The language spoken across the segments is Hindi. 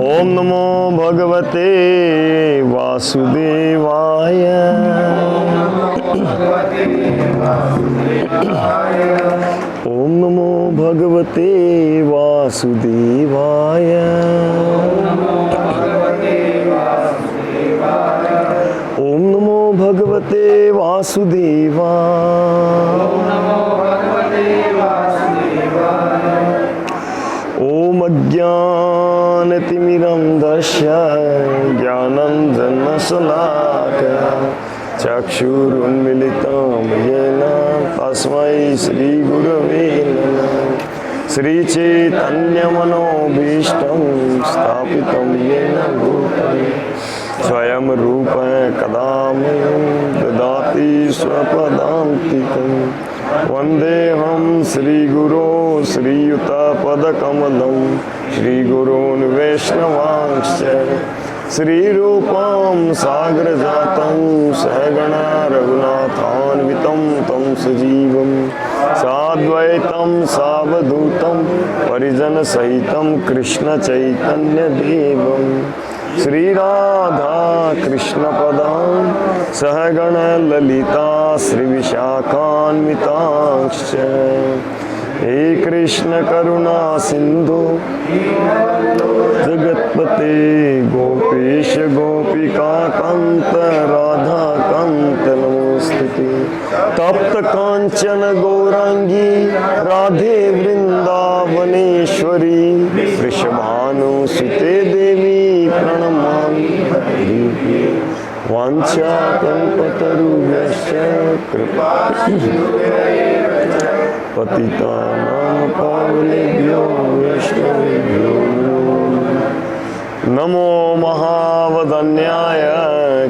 ओम नमो भगवते वासुदेवाय। ओम नमो भगवते वासुदेवाय। ओम नमो भगवते वासुदेवाय। ओम अज्ञानतिमिरन्धस्य ज्ञानञ्जनशलाकया चक्षुरुन्मिलितं येन तस्मै श्रीगुरवे नमः। श्रीचैतन्यमनोभीष्टं स्थापितं येन भूतले स्वयं रूप कदा मह्यं ददाति स्वपदान्तिकम्। वन्देऽहं श्रीगुरो श्रीयुतपदकमलं श्रीगुरून् वैष्णवांश्च श्रीरूपं साग्रजातं सहगणा रघुनाथान्वितं तं सजीवं साद्वैतं सावधूतं परिजनसहितं कृष्णचैतन्यदेवं श्रीराधा कृष्णपदां सहगण ललिता श्रीविशाखान्वितांश्च। हे कृष्ण करुणा सिंधु जगत्पते गोपेश गोपिका कांत राधा कांत नमोस्तुते। तप्त कांचन गौरांगी राधे वृंदावनेश्वरी वृषभानुसुते देवी प्रणमामि। वाञ्छाकल्पतरुभ्यश्च कृपा पतितानां पावनेभ्यो वैष्णवेभ्यो नमो महावदन्याय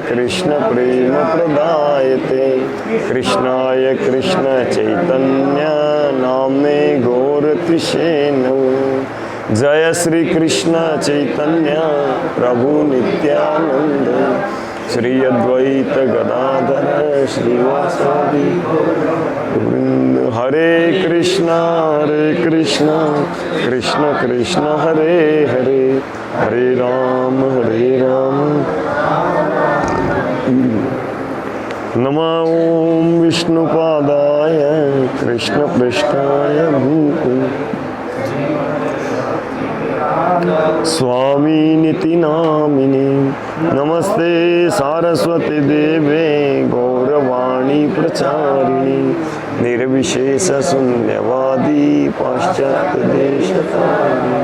कृष्णप्रेमप्रदायते कृष्णाय कृष्णचैतन्य नाम्ने गौरतिशे नमो। जय श्री कृष्ण चैतन्य प्रभु नित्यानंद श्री अद्वैत गदाधर श्रीवासादि गोविंद। हरे कृष्ण कृष्ण कृष्ण हरे हरे हरे राम नमो ओम विष्णुपादाय कृष्ण पृष्ठाय भूतले स्वामी निति नामिने नमस्ते सारस्वती देवे गौरवाणी प्रचारिणी निर्विशेष शून्यवादी पाश्चात्य देशतारिणी।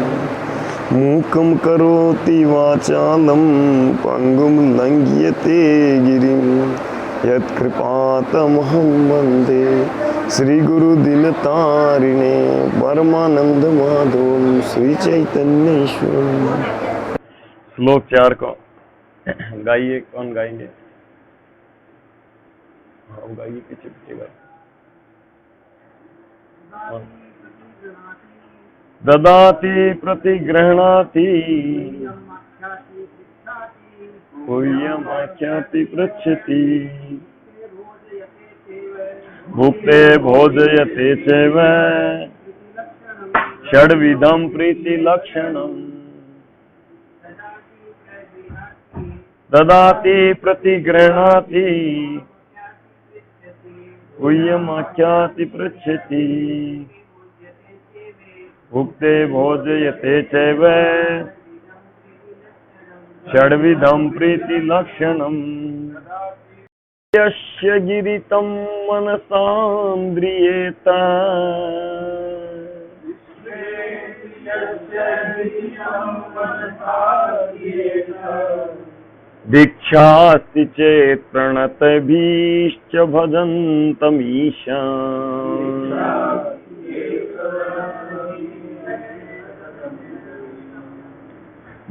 मूकं करोति वाचालं पंगुं लंघ्यते गिरिं यत्कृपातमहं वन्दे श्रीगुरुदिनतारिणे परमानंद माधवं श्री चैतन्येश्वरम्। श्लोक 4 को गाइए। कौन गाएंगे? हाँ गाइए, पीछे पीछे गाइए। ददाति प्रतिगृह्णाति पूयमाख्याति पृच्छति भुक्ते भोजयते चैव षड्विधं प्रीतिलक्षणम्। ददाति प्रतिगृह्णाति पूयमाख्याति पृच्छति भुक्ते भोजयते चैव षड्विधं प्रीतिलक्षणम्। यस्य गिरितं मनसान्द्रियेत दीक्षास्ति चेत् प्रणतभीश्च भजन्तमीशान्।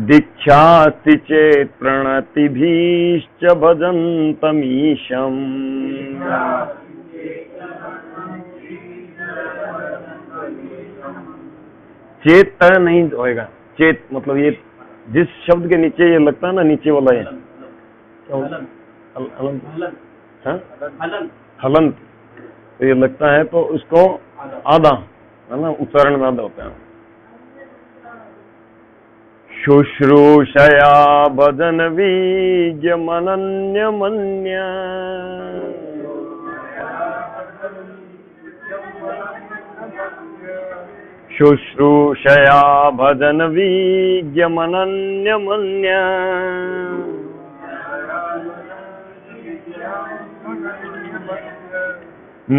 दीक्षास्ति चेत् प्रणतिभीश्च भजन्तमीशम्। चेत नहीं होएगा। चेत मतलब ये जिस शब्द के नीचे ये लगता है ना, नीचे वाला ये हलंत, तो ये लगता है तो उसको आधा है ना, उच्चारण में आधा होता है। शुश्रूषया भजन वीर्यमनन्यमन्य शुश्रूषया भजन वीर्यमनन्यमन्य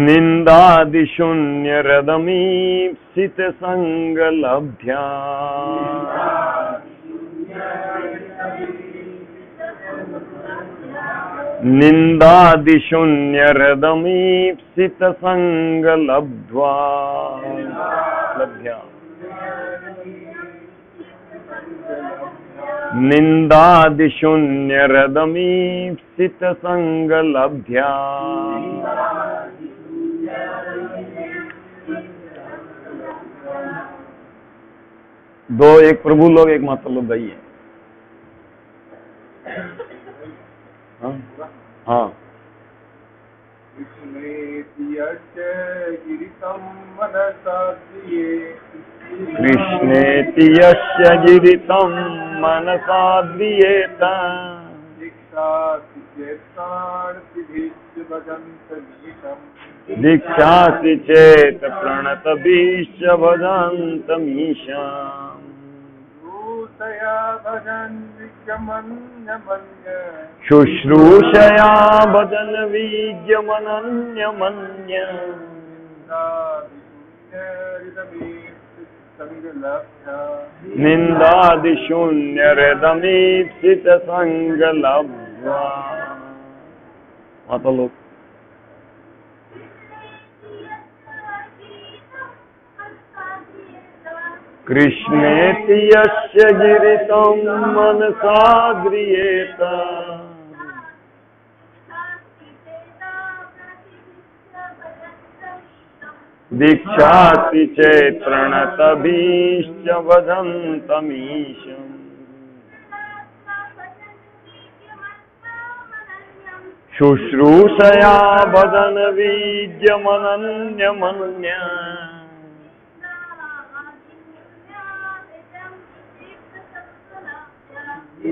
निन्दादिशून्यरदमीप्सित संगलब्ध्या निन्दादिशून्यरदमीप्सित संगलब्ध्वा लब्ध्या निन्दादिशून्यरदमीप्सित संगलब्ध्या दो एक प्रभु लोग एक माता लोग गाइए। हाँ हाँ कृष्णेति यस्य गिरितं मनसा ध्रियेत दीक्षासि चेत प्रणतभीश्च भजन्तमीशाम् शुश्रूषया भजन वीर्यमनन्यमन्य निन्दादिशून्यरदमीप्सित संगलब्ध्वा। माता लोग कृष्णेति यस्य गिरितं मनसा ध्रियेत दीक्षासि चेत् प्रणतभीश्च भजन्तमीशम् शुश्रूषया भजन वीर्यमनन्यमन्य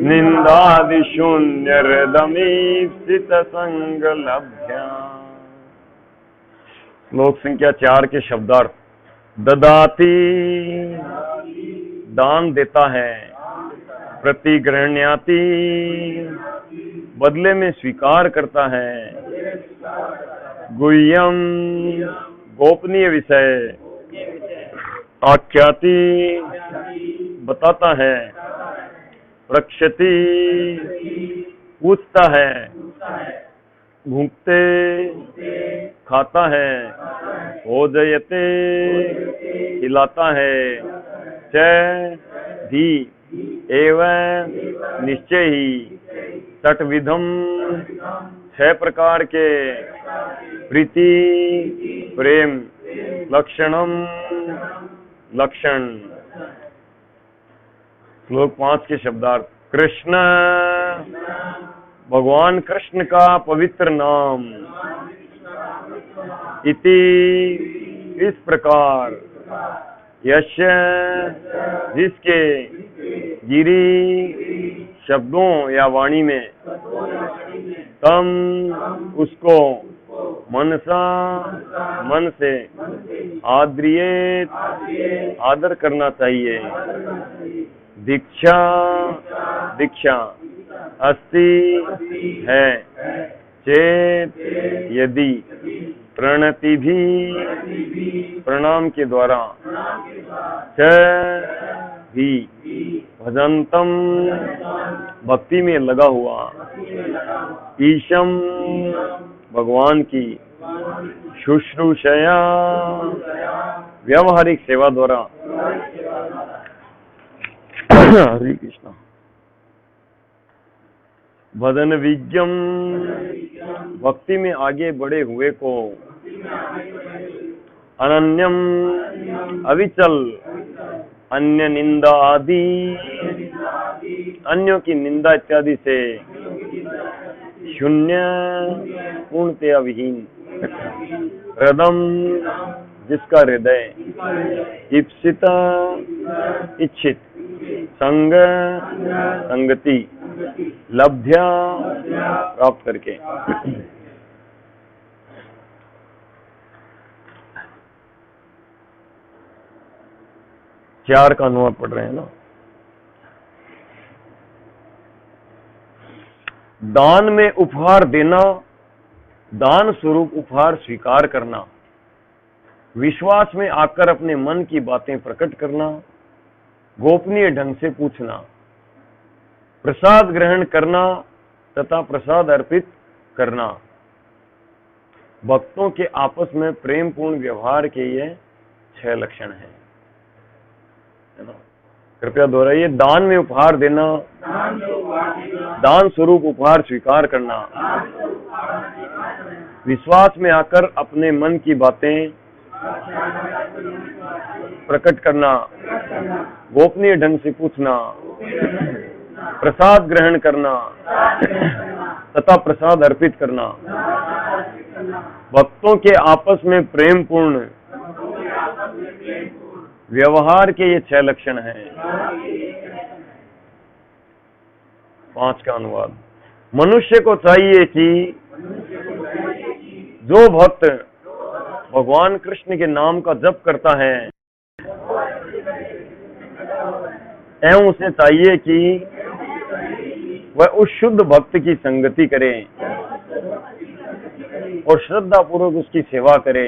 निन्दादिशून्यरदमीप्सित संगलब्ध्या। श्लोक संख्या 4 के शब्दार्थ। ददाति दान देता है, प्रतिगृह्णाति बदले में स्वीकार करता है, गुह्यम गोपनीय विषय, आख्याति बताता है, रक्षति पूछता है, भूखते खाता है, भोजयते खिलाता है, च धी एवं निश्चय ही, तटविधम 6 प्रकार के, प्रीति प्रेम, लक्षणम लक्षण। श्लोक 5 के शब्दार्थ। कृष्ण भगवान कृष्ण का पवित्र नाम, इति इस प्रकार, यश जिसके, गिरी शब्दों या वाणी में, तम उसको, मनसा मन से, आद्रियेत आदर करना चाहिए, दीक्षा दीक्षा, अस्ति है, चेत यदि, प्रणति भी प्रणाम के द्वारा, च भी भजंतम भक्ति में लगा हुआ, ईशम भगवान की, शुश्रूषया व्यावहारिक सेवा द्वारा। हरे कृष्णा। भजन विज्ञम भक्ति में आगे बढ़े हुए को, अनन्यम अविचल, अन्य निंदा आदि अन्यों की निंदा इत्यादि से, शून्य पूर्णतया विहीन, हृदम जिसका हृदय, इप्सिता इच्छित, संग संगति लब्ध्या प्राप्त करके। चार का अनुवाद पढ़ रहे हैं ना। दान में उपहार देना, दान स्वरूप उपहार स्वीकार करना, विश्वास में आकर अपने मन की बातें प्रकट करना, गोपनीय ढंग से पूछना, प्रसाद ग्रहण करना तथा प्रसाद अर्पित करना, भक्तों के आपस में प्रेम पूर्ण व्यवहार के ये 6 लक्षण हैं, है ना। कृपया दोहराइए। दान में उपहार देना, दान स्वरूप उपहार स्वीकार करना, विश्वास में आकर अपने मन की बातें प्रकट करना, गोपनीय ढंग से पूछना, प्रसाद ग्रहण करना तथा प्रसाद अर्पित करना, भक्तों के आपस में प्रेम पूर्ण व्यवहार के ये 6 लक्षण हैं। 5 का अनुवाद। मनुष्य को चाहिए कि जो भक्त भगवान कृष्ण के नाम का जप करता है एवं उसे चाहिए कि वह उस शुद्ध भक्त की संगति करे और श्रद्धा पूर्वक उसकी सेवा करे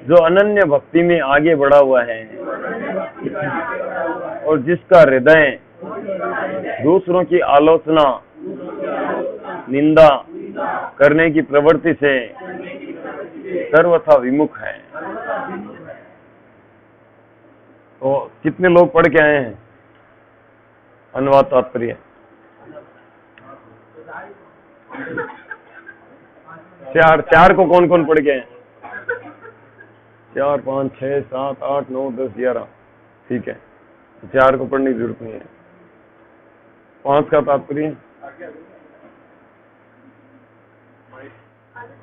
जो अनन्य भक्ति में आगे बढ़ा हुआ है और जिसका हृदय दूसरों की आलोचना निंदा करने की प्रवृत्ति से सर्वथा विमुख है। तो कितने लोग पढ़ के आए हैं अनुवाद तात्पर्य? 4 को कौन कौन पढ़ के आए? 4, 5, 6, 7, 8, 9, 10, 11। ठीक है, 4 को पढ़ने की जरूरत नहीं है। 5 का तात्पर्य?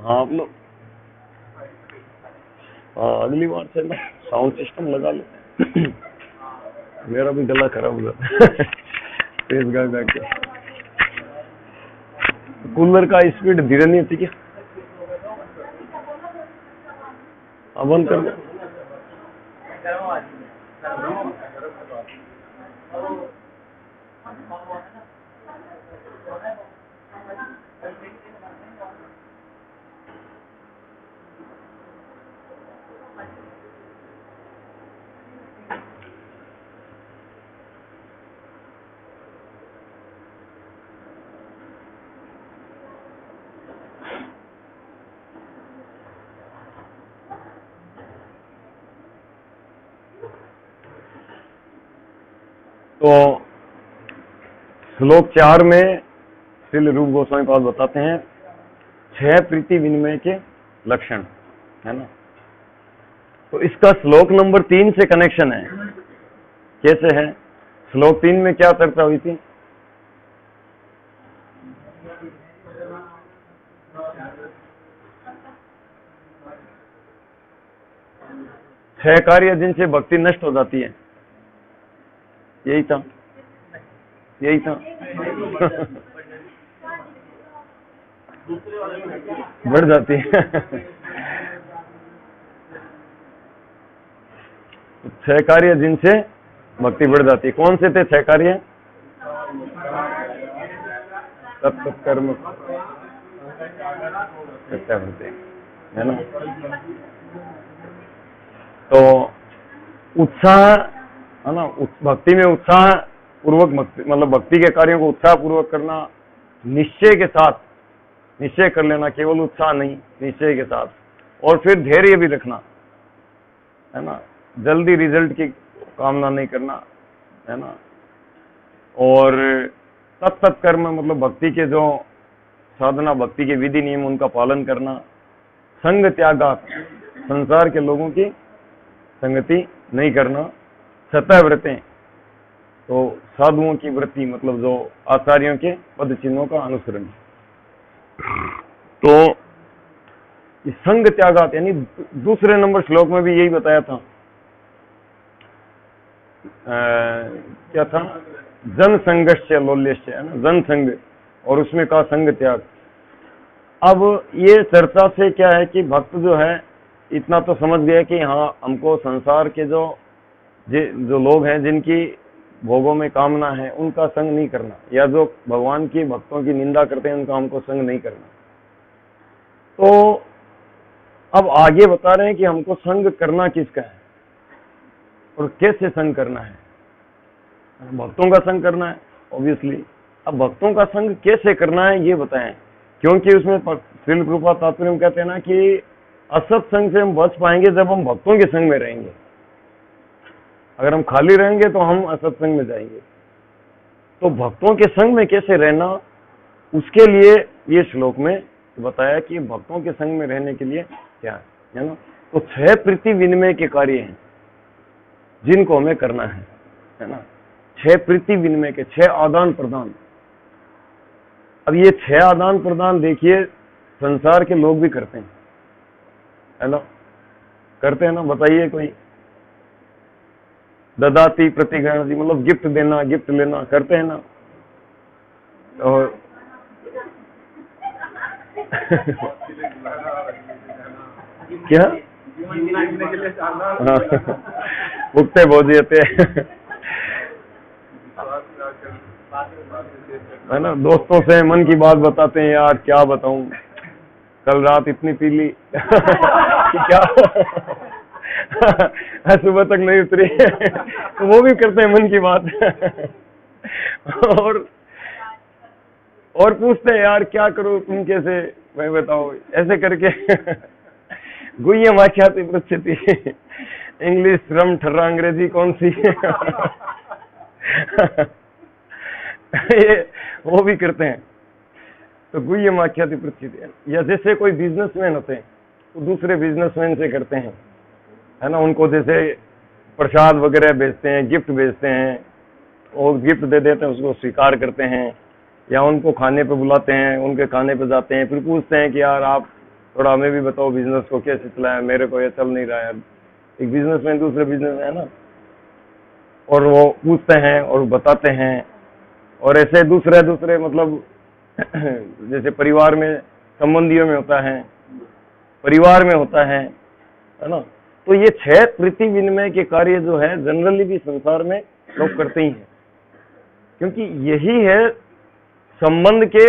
हाँ आप लोग, हाँ अगली बार से ना साउंड सिस्टम लगा ले। मेरा भी गला खराब हो जाता है तेज गा के। कूलर का स्पीड धीरे नहीं होती क्या? अब बंद कर दो। तो श्लोक 4 में श्रील रूप गोस्वामी पाद बताते हैं 6 प्रीति विनिमय के लक्षण, है ना। तो इसका श्लोक नंबर 3 से कनेक्शन है। कैसे है? श्लोक 3 में क्या चर्चा हुई थी? छह कार्य जिनसे भक्ति नष्ट हो जाती है, यही था, यही था। बढ़ जाती है। 6 कार्य जिनसे भक्ति बढ़ जाती है। कौन से थे 6 कार्य? सत्कर्म, है ना। तो उत्साह, है ना, भक्ति में उत्साह पूर्वक मतलब भक्ति के कार्यों को उत्साह पूर्वक करना, निश्चय के साथ, निश्चय कर लेना, केवल उत्साह नहीं, निश्चय के साथ, और फिर धैर्य भी रखना, है ना, जल्दी रिजल्ट की कामना नहीं करना, है ना। और तत्त कर्म मतलब भक्ति के जो साधना, भक्ति के विधि नियम, उनका पालन करना, संग त्यागात, संसार के लोगों की संगति नहीं करना, सतह व्रतें तो साधुओं की वृत्ति मतलब जो आचार्यों के पद चिन्हों का अनुसरण। तो इस संग त्यागात यानी दूसरे नंबर श्लोक में भी यही बताया था क्या था, जन संघर्ष लोल्यस्य, है ना, जन संघ, और उसमें कहा संघ त्याग। अब ये चर्चा से क्या है कि भक्त जो है इतना तो समझ गया कि हाँ, हमको संसार के जो लोग हैं जिनकी भोगों में कामना है उनका संग नहीं करना, या जो भगवान की भक्तों की निंदा करते हैं उनका हमको संग नहीं करना। तो अब आगे बता रहे हैं कि हमको संग करना किसका है और कैसे संग करना है। भक्तों का संग करना है ऑब्वियसली। अब भक्तों का संग कैसे करना है ये बताएं, क्योंकि उसमें श्रील कृपा तात्पर्य में कहते हैं ना कि असत संग से हम बच पाएंगे जब हम भक्तों के संग में रहेंगे। अगर हम खाली रहेंगे तो हम असत संग में जाएंगे। तो भक्तों के संग में कैसे रहना, उसके लिए ये श्लोक में बताया कि भक्तों के संग में रहने के लिए क्या है ना। तो 6 प्रीति विनिमय के कार्य हैं जिनको हमें करना है ना। 6 प्रीति विनिमय के, 6 आदान प्रदान। अब ये 6 आदान प्रदान देखिए संसार के लोग भी करते हैं, है ना, करते हैं ना, बताइए कोई। ददाती प्रतिगृह्णाति, मतलब गिफ्ट देना, गिफ्ट लेना, करते हैं ना। और क्या, हाँ, भुगते भोजियते, है ना। दोस्तों से मन की बात बताते हैं, यार क्या बताऊं, कल रात इतनी पी ली कि क्या सुबह तक नहीं उतरी। तो वो भी करते हैं मन की बात। और पूछते हैं, यार क्या करूं, तुम कैसे, मैं बताओ, ऐसे करके। गुह्यम आख्याति पृच्छति, इंग्लिश रम ठर्रा, अंग्रेजी कौन सी। ये वो भी करते हैं। तो गुह्यम आख्याति पृच्छति, या जैसे कोई बिजनेसमैन होते हैं तो दूसरे बिजनेसमैन से करते हैं, है ना। उनको जैसे प्रसाद वगैरह भेजते हैं, गिफ्ट भेजते हैं, और गिफ्ट दे देते हैं, उसको स्वीकार करते हैं, या उनको खाने पे बुलाते हैं, उनके खाने पे जाते हैं, फिर पूछते हैं कि यार आप थोड़ा हमें भी बताओ बिजनेस को कैसे चलाया, मेरे को ये चल नहीं रहा है। एक बिजनेसमैन दूसरे बिजनेस है ना, और वो पूछते हैं और बताते हैं। और ऐसे दूसरे मतलब जैसे परिवार में, संबंधियों में होता है, परिवार में होता है ना। तो ये 6 प्रीति विनिमय के कार्य जो है जनरली भी संसार में लोग करते ही हैं, क्योंकि यही है संबंध के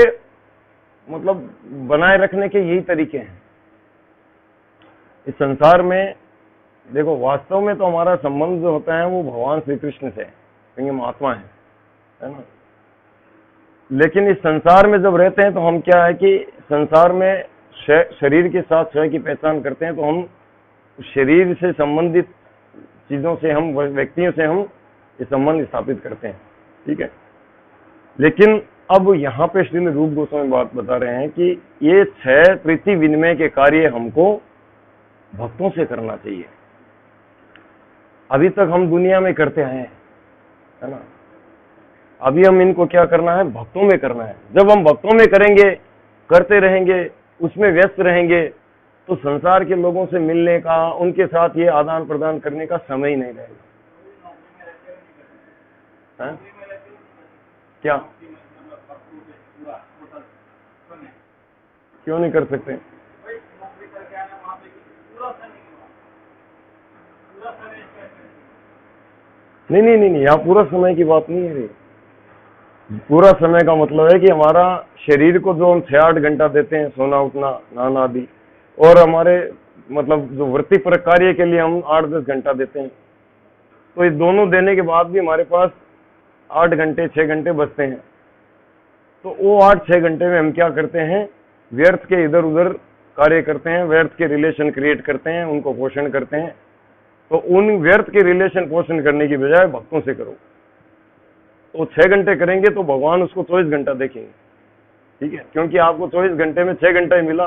मतलब बनाए रखने के यही तरीके हैं इस संसार में। देखो, वास्तव में तो हमारा संबंध जो होता है वो भगवान श्री कृष्ण से, क्योंकि हम आत्मा है ना। लेकिन इस संसार में जब रहते हैं तो हम क्या है कि संसार में शरीर के साथ स्वयं की पहचान करते हैं, तो हम शरीर से संबंधित चीजों से, हम व्यक्तियों से हम ये संबंध स्थापित करते हैं, ठीक है। लेकिन अब यहाँ पे श्रील रूप गोस्वामी बात बता रहे हैं कि ये 6 प्रीति विनिमय के कार्य हमको भक्तों से करना चाहिए। अभी तक हम दुनिया में करते आए हैं, है ना। अभी हम इनको क्या करना है, भक्तों में करना है। जब हम भक्तों में करेंगे, करते रहेंगे, उसमें व्यस्त रहेंगे, तो संसार के लोगों से मिलने का, उनके साथ ये आदान प्रदान करने का समय ही नहीं रहेगा। क्या, क्यों नहीं कर सकते? नहीं, यहाँ पूरा समय की बात नहीं है। पूरा समय का मतलब है कि हमारा शरीर को जो हम 6-8 घंटा देते हैं, सोना उठना नहाना आदि, और हमारे मतलब जो वृत्तिपरक कार्य के लिए हम 8-10 घंटा देते हैं, तो ये दोनों देने के बाद भी हमारे पास 8 घंटे 6 घंटे बचते हैं। तो वो 8-6 घंटे में हम क्या करते हैं, व्यर्थ के इधर उधर कार्य करते हैं, व्यर्थ के रिलेशन क्रिएट करते हैं, उनको पोषण करते हैं। तो उन व्यर्थ के रिलेशन पोषण करने की बजाय भक्तों से करो। तो 6 घंटे करेंगे तो भगवान उसको 24 घंटा देखेंगे, ठीक है। क्योंकि आपको 24 घंटे में 6 घंटा ही मिला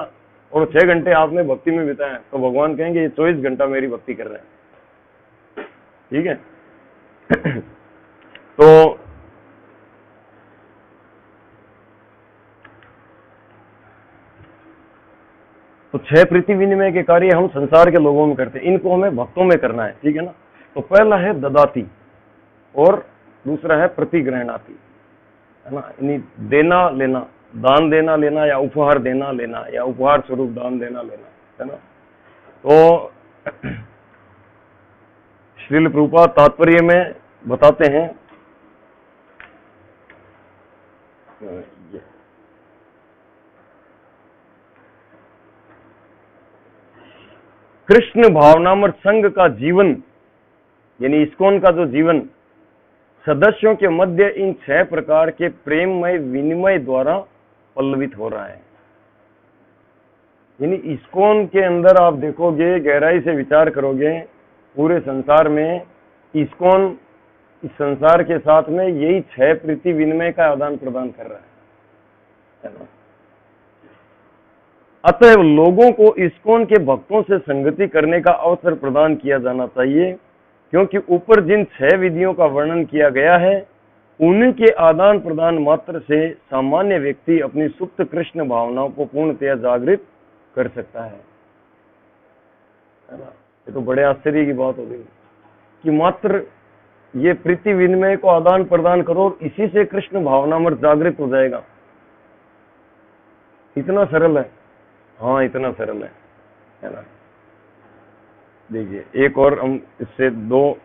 और 6 घंटे आपने भक्ति में बिताया, तो भगवान कहेंगे ये 24 घंटा मेरी भक्ति कर रहे हैं, ठीक है। तो 6 प्रीति विनिमय के कार्य हम संसार के लोगों में करते हैं, इनको हमें भक्तों में करना है, ठीक है ना। तो पहला है ददाती, और दूसरा है प्रतिग्रहणाति, है ना, यानी देना लेना, दान देना लेना या उपहार देना लेना या उपहार स्वरूप दान देना लेना, है ना। तो श्रील प्रभुपाद तात्पर्य में बताते हैं, कृष्ण भावनामृत संघ का जीवन, यानी इस्कॉन का जो जीवन सदस्यों के मध्य इन 6 प्रकार के प्रेममय विनिमय द्वारा पल्लवित हो रहा है। यानी इस्कॉन के अंदर आप देखोगे, गहराई से विचार करोगे, पूरे संसार में इस्कॉन इस संसार के साथ में यही 6 प्रीति विनिमय का आदान प्रदान कर रहा है ना। अतः लोगों को इस्कॉन के भक्तों से संगति करने का अवसर प्रदान किया जाना चाहिए, क्योंकि ऊपर जिन 6 विधियों का वर्णन किया गया है उन्हीं के आदान प्रदान मात्र से सामान्य व्यक्ति अपनी सुप्त कृष्ण भावनाओं को पूर्णतया जागृत कर सकता है ना। ये तो बड़े आश्चर्य की बात हो गई कि मात्र ये प्रीति विनिमय को आदान प्रदान करो और इसी से कृष्ण भावनामृत जागृत हो जाएगा। इतना सरल है, हाँ इतना सरल है ना। देखिए एक और हम इससे दो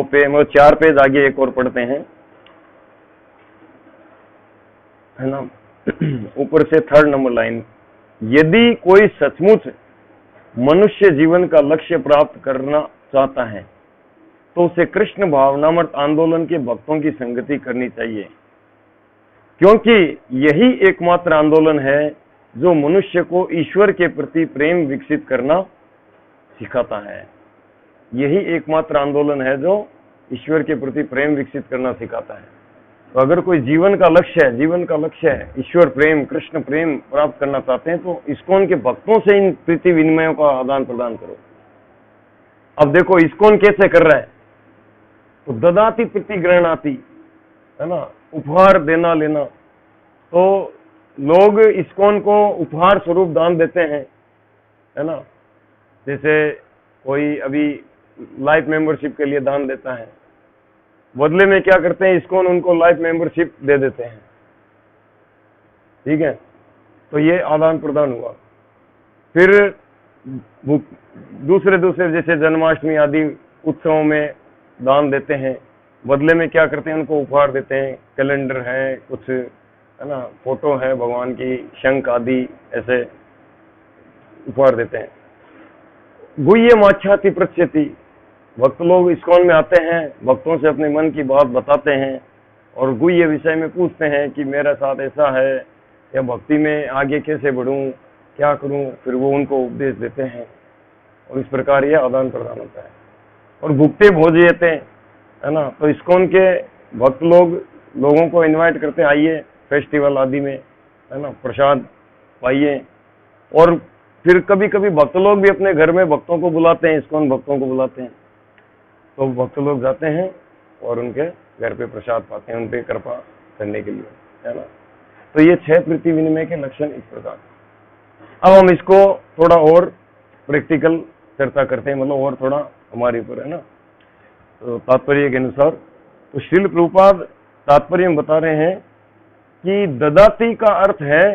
पे मतलब 4 पेज आगे एक और पढ़ते हैं, है ना। ऊपर से 3rd नंबर लाइन, यदि कोई सचमुच मनुष्य जीवन का लक्ष्य प्राप्त करना चाहता है तो उसे कृष्ण भावनामृत आंदोलन के भक्तों की संगति करनी चाहिए, क्योंकि यही एकमात्र आंदोलन है जो मनुष्य को ईश्वर के प्रति प्रेम विकसित करना सिखाता है। यही एकमात्र आंदोलन है जो ईश्वर के प्रति प्रेम विकसित करना सिखाता है। तो अगर कोई जीवन का लक्ष्य है ईश्वर प्रेम, कृष्ण प्रेम प्राप्त करना चाहते हैं तो इस्कॉन के भक्तों से इन प्रीति विनिमयों का आदान प्रदान करो। अब देखो इस्कॉन कैसे कर रहा है, तो ददाति प्रतिग्रहणाति, है ना, उपहार देना लेना। तो लोग इस्कॉन को उपहार स्वरूप दान देते हैं, है ना। जैसे कोई अभी लाइफ मेंबरशिप के लिए दान देता है, बदले में क्या करते हैं, इस्कॉन उनको लाइफ मेंबरशिप दे देते हैं, ठीक है। तो ये आदान प्रदान हुआ। फिर दूसरे जैसे जन्माष्टमी आदि उत्सवों में दान देते हैं, बदले में क्या करते हैं, उनको उपहार देते हैं, कैलेंडर है कुछ, है ना, फोटो है भगवान की, शंख आदि ऐसे उपहार देते हैं। गुह्य माच्छाति पृच्छति, भक्त लोग इस्कॉन में आते हैं, भक्तों से अपने मन की बात बताते हैं और गुह्य विषय में पूछते हैं कि मेरा साथ ऐसा है या भक्ति में आगे कैसे बढ़ूं, क्या करूं, फिर वो उनको उपदेश देते हैं और इस प्रकार ये आदान प्रदान होता है। और भुगते भोजयते, है ना, तो इस्कॉन के भक्त लोगों को इनवाइट करते हैं, आइए फेस्टिवल आदि में, है ना, प्रसाद पाइए। और फिर कभी कभी भक्त लोग भी अपने घर में भक्तों को बुलाते हैं, इस्कॉन भक्तों को बुलाते हैं, तो भक्त लोग जाते हैं और उनके घर पे प्रसाद पाते हैं, उनपे कृपा करने के लिए, है ना। तो ये 6 प्रीति विनिमय के लक्षण इस प्रकार। अब हम इसको थोड़ा और प्रैक्टिकल चर्चा करते हैं, मतलब और थोड़ा हमारे ऊपर, है ना। तो तात्पर्य के अनुसार तो श्रील प्रभुपाद तात्पर्य में बता रहे हैं कि ददाति का अर्थ है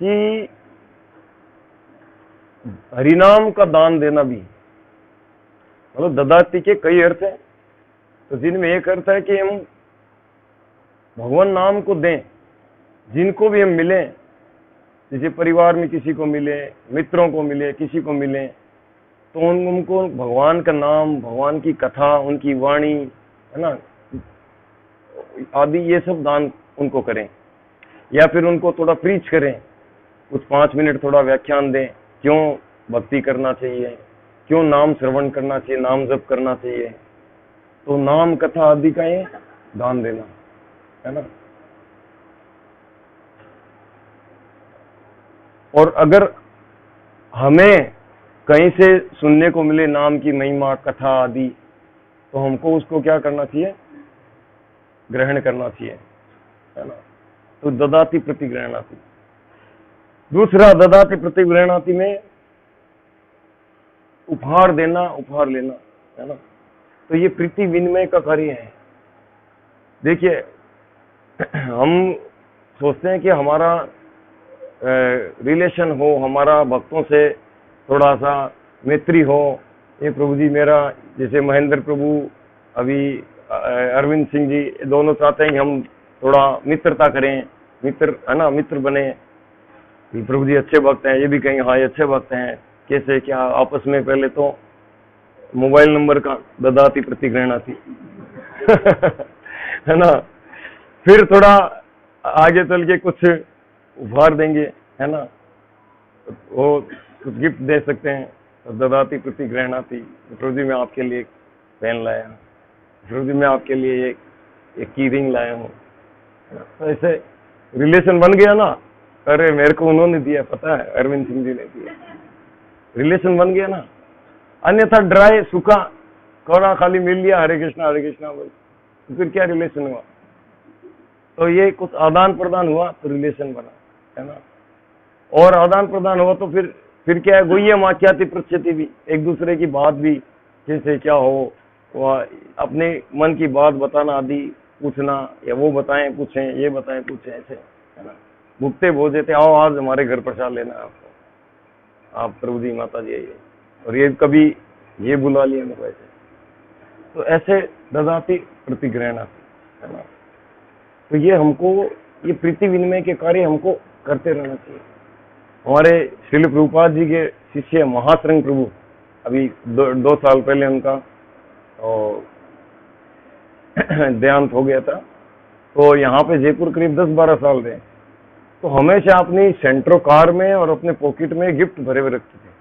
कि हरिनाम का दान देना भी, मतलब ददाति के कई अर्थ हैं, तो जिनमें एक अर्थ है कि हम भगवान नाम को दें, जिनको भी हम मिले, जैसे परिवार में किसी को मिले, मित्रों को मिले, किसी को मिले, तो उनको भगवान का नाम, भगवान की कथा, उनकी वाणी, है ना, आदि ये सब दान उनको करें। या फिर उनको थोड़ा प्रीच करें, कुछ 5 मिनट थोड़ा व्याख्यान दें, क्यों भक्ति करना चाहिए, क्यों नाम श्रवण करना चाहिए, नाम जप करना चाहिए। तो नाम कथा आदि का ये दान देना, है ना। और अगर हमें कहीं से सुनने को मिले नाम की महिमा, कथा आदि, तो हमको उसको क्या करना चाहिए, ग्रहण करना चाहिए, है ना। तो ददाति प्रतिग्रहणाति। दूसरा ददाति प्रतिग्रहणाति में उपहार देना, उपहार लेना, है ना। तो ये प्रीति विनिमय का कार्य है। देखिए, हम सोचते हैं कि हमारा रिलेशन हो, हमारा भक्तों से थोड़ा सा मैत्री हो। ये प्रभु जी मेरा, जैसे महेंद्र प्रभु, अभी अरविंद सिंह जी, दोनों चाहते हैं कि हम थोड़ा मित्रता करें, मित्र है ना, मित्र बने। ये प्रभु जी अच्छे भक्त हैं, ये भी कहेंगे हाँ ये अच्छे भक्त हैं। कैसे क्या आपस में पहले तो मोबाइल नंबर का ददाती प्रतिग्रहणा थी है ना, फिर थोड़ा आगे चल के कुछ उपहार देंगे, है ना, वो कुछ गिफ्ट दे सकते हैं, तो ददाती प्रतिग्रहणा थी। प्रभु जी मैं आपके लिए पेन लाया हूँ, प्रभु जी मैं आपके लिए एक की रिंग लाया हूँ। तो ऐसे रिलेशन बन गया ना। अरे मेरे को उन्होंने दिया, पता है, अरविंद सिंह जी ने दिया, रिलेशन बन गया ना। अन्यथा ड्राई सूखा कौड़ा खाली मिल लिया, हरे कृष्णा बोल, तो फिर क्या रिलेशन हुआ? तो ये कुछ आदान प्रदान हुआ तो रिलेशन बना, है ना। और आदान प्रदान हुआ तो फिर क्या है, गुह्यम आख्याति पृच्छति भी, एक दूसरे की बात भी कैसे क्या हो, अपने मन की बात बताना आदि पूछना, या वो बताएं पूछें, ये बताएं पूछें, ऐसे, है ना। भुगते भोजे थे, आओ आज हमारे घर प्रसाद लेना आपको, आप प्रभु जी माता जी आइए, और ये कभी ये बुला लिया मेरे को, ऐसे। तो ऐसे ददाती प्रतिग्रहणा, है ना। तो ये हमको, ये प्रीति विनिमय के कार्य हमको करते रहना चाहिए। हमारे श्रील प्रभुपाद जी के शिष्य महाश्रृंग प्रभु, अभी 2 साल पहले उनका देहांत हो गया था। तो यहाँ पे जयपुर करीब 10-12 साल रहे। तो हमेशा अपनी सेंट्रो कार में और अपने पॉकेट में गिफ्ट भरे हुए रखते थे,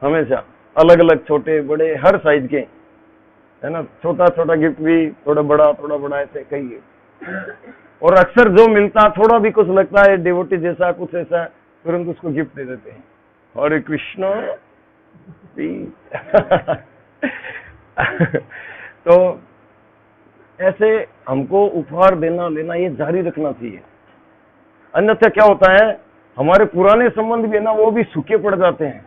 हमेशा अलग अलग, छोटे बड़े हर साइज के, है ना। छोटा छोटा गिफ्ट भी, थोड़ा बड़ा ऐसे कई गिफ्ट। और अक्सर जो मिलता, थोड़ा भी कुछ लगता है डिवोटी जैसा कुछ ऐसा, तुरंत उसको गिफ्ट दे देते हैं, हरे कृष्णा तो ऐसे हमको उपहार देना लेना ये जारी रखना चाहिए। अन्यथा क्या होता है, हमारे पुराने संबंध भी है ना, वो भी सूखे पड़ जाते हैं,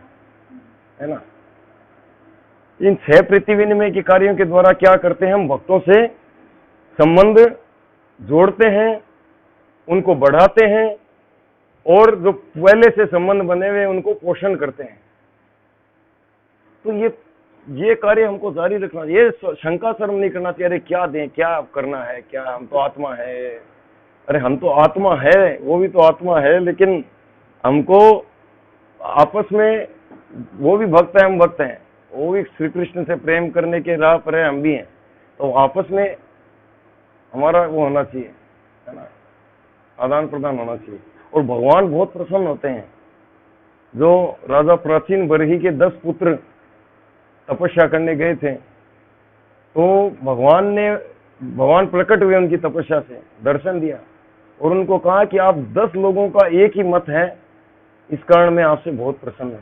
है ना। इन 6 प्रीति विनिमय के कार्यों के द्वारा क्या करते हैं, हम भक्तों से संबंध जोड़ते हैं, उनको बढ़ाते हैं, और जो पहले से संबंध बने हुए उनको पोषण करते हैं। तो ये कार्य हमको जारी रखना, ये शंका शर्म नहीं करना चाहिए, अरे क्या दें, क्या करना है, क्या, हम तो आत्मा है। अरे हम तो आत्मा है, वो भी तो आत्मा है, लेकिन हमको आपस में, वो भी भक्त है, हम भक्त हैं, वो भी श्री कृष्ण से प्रेम करने के राह पर है, हम भी हैं। तो आपस में हमारा वो होना चाहिए, है ना, आदान प्रदान होना चाहिए। और भगवान बहुत प्रसन्न होते हैं। जो राजा प्राचीन बरही के 10 पुत्र तपस्या करने गए थे, तो भगवान प्रकट हुए उनकी तपस्या से, दर्शन दिया, और उनको कहा कि आप 10 लोगों का एक ही मत है, इस कारण मैं आपसे बहुत प्रसन्न हूं।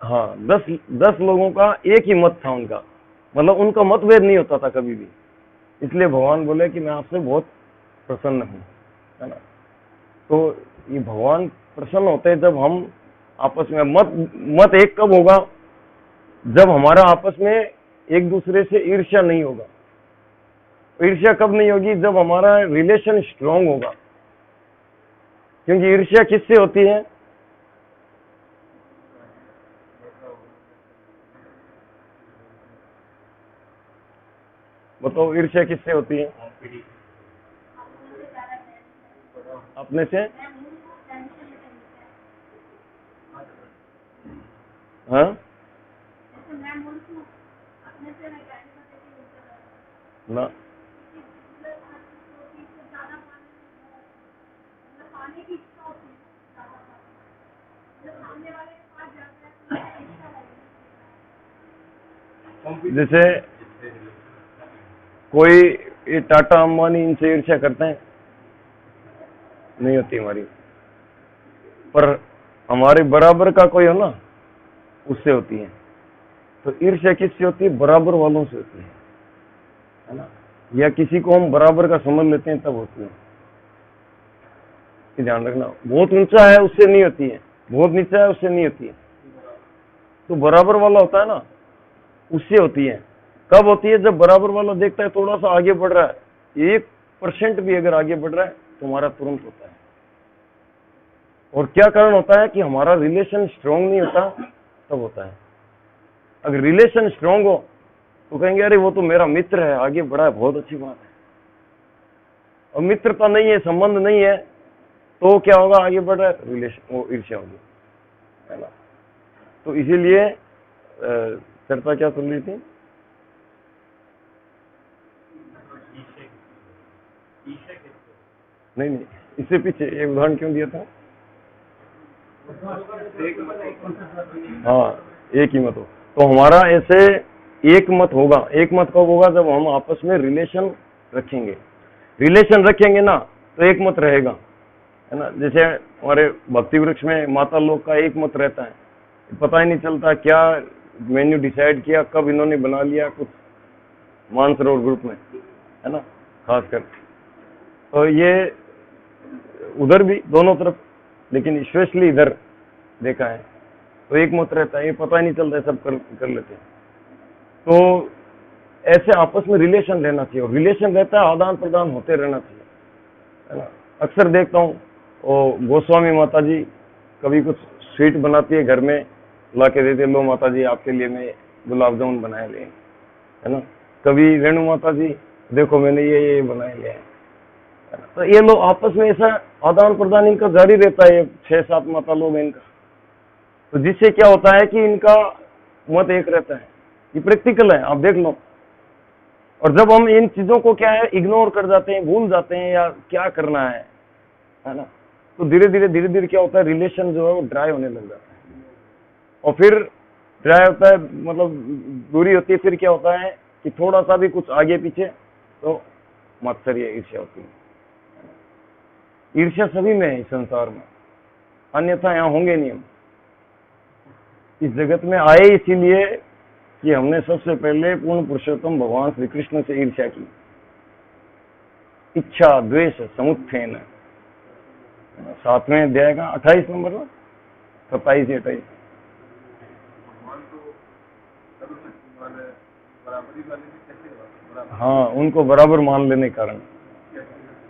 हाँ, 10 लोगों का एक ही मत था उनका, मतलब उनका मतभेद नहीं होता था कभी भी। इसलिए भगवान बोले कि मैं आपसे बहुत प्रसन्न हूं, है ना। तो ये भगवान प्रसन्न होते हैं जब हम आपस में, मत एक कब होगा, जब हमारा आपस में एक दूसरे से ईर्ष्या नहीं होगा। ईर्ष्या कब नहीं होगी, जब हमारा रिलेशन स्ट्रांग होगा। क्योंकि ईर्ष्या किससे होती है, बताओ, ईर्ष्या किससे होती है? अपने से, हाँ, ना, जैसे कोई ये टाटा अंबानी इनसे ईर्ष्या करते हैं, नहीं होती हमारी। पर हमारे बराबर का कोई हो ना, उससे होती है। तो ईर्ष्या किससे होती है, बराबर वालों से होती है ना। या किसी को हम बराबर का समझ लेते हैं तब होती है। ध्यान रखना, बहुत ऊंचा है उससे नहीं होती है, बहुत नीचा है उससे नहीं होती है। तो बराबर वाला होता है ना, उससे होती है। कब होती है? जब बराबर वाला देखता है थोड़ा सा आगे बढ़ रहा है, 1% भी अगर आगे बढ़ रहा है तो हमारा तुरंत होता है। और क्या कारण होता है कि हमारा रिलेशन स्ट्रांग नहीं होता, तब होता है। अगर रिलेशन स्ट्रांग हो तो कहेंगे अरे वो तो मेरा मित्र है, आगे बढ़ा है, बहुत अच्छी बात है। और मित्रता नहीं है, संबंध नहीं है, तो क्या होगा? आगे बढ़ रहा है, रिलेशन, वो ईर्ष्या होगी, है ना। तो इसीलिए चर्चा क्या चल रही थी? नहीं, इससे पीछे एक उदाहरण क्यों दिया था? हाँ, एक ही मत हो। तो हमारा ऐसे एक मत होगा। एक मत कब होगा? जब हम आपस में रिलेशन रखेंगे। रिलेशन रखेंगे ना तो एक मत रहेगा, है ना। जैसे हमारे भक्ति वृक्ष में माता लोग का एक मत रहता है, पता ही नहीं चलता क्या मेन्यू डिसाइड किया, कब इन्होंने बना लिया, कुछ मानसरोवर ग्रुप में, है ना, खासकर। तो ये उधर भी दोनों तरफ, लेकिन स्पेशली इधर देखा है तो एक मत रहता है, ये पता ही नहीं चलता है, सब कर लेते हैं। तो ऐसे आपस में रिलेशन रहना चाहिए, और रिलेशन रहता है आदान प्रदान होते रहना चाहिए, है ना। अक्सर देखता हूँ वो गोस्वामी माता जी कभी कुछ स्वीट बनाती है घर में, ला के देते, लो माता जी आपके लिए मैं गुलाब जामुन बनाए ले, है ना। कभी रेणु माता जी देखो मैंने ये बनाए ले, तो ये लोग आपस में ऐसा आदान प्रदान इनका जारी रहता है, 6-7 माता लोग इनका। तो जिससे क्या होता है कि इनका मत एक रहता है। ये प्रैक्टिकल है, आप देख लो। और जब हम इन चीजों को क्या है इग्नोर कर जाते हैं, भूल जाते हैं या क्या करना है ना, तो धीरे धीरे क्या होता है, रिलेशन जो है वो ड्राई होने लग जाता है। और फिर ड्राई होता है मतलब दूरी होती है, फिर क्या होता है कि थोड़ा सा भी कुछ आगे पीछे तो मात्सर्य, ईर्ष्या होती है। ईर्ष्या सभी में है इस संसार में, अन्यथा यहाँ होंगे नहीं। हम इस जगत में आए इसीलिए कि हमने सबसे पहले पूर्ण पुरुषोत्तम भगवान श्री कृष्ण से ईर्ष्या की। इच्छा द्वेष समुत्थेन, 7वें अध्याय का 28 नंबर में, 27 या 28। हाँ, उनको बराबर मान लेने के कारण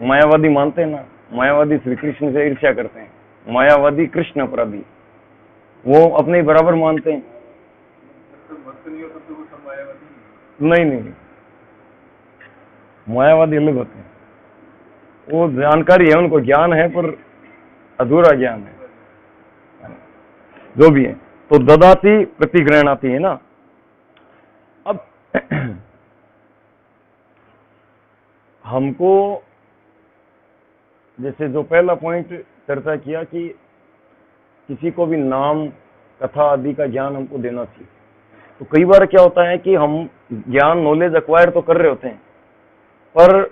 मायावादी मानते हैं ना, मायावादी श्री कृष्ण से ईर्ष्या करते हैं, मायावादी कृष्ण अपराधी, वो अपने ही बराबर मानते हैं। नहीं, मायावादी अलग होते हैं, वो जानकारी है, उनको ज्ञान है पर अधूरा ज्ञान है, जो भी है। तो ददाती प्रतिग्रहणाती है ना। अब हमको जैसे जो पहला पॉइंट चर्चा किया कि किसी को भी नाम कथा आदि का ज्ञान हमको देना चाहिए। तो कई बार क्या होता है कि हम ज्ञान नॉलेज एक्वायर तो कर रहे होते हैं, पर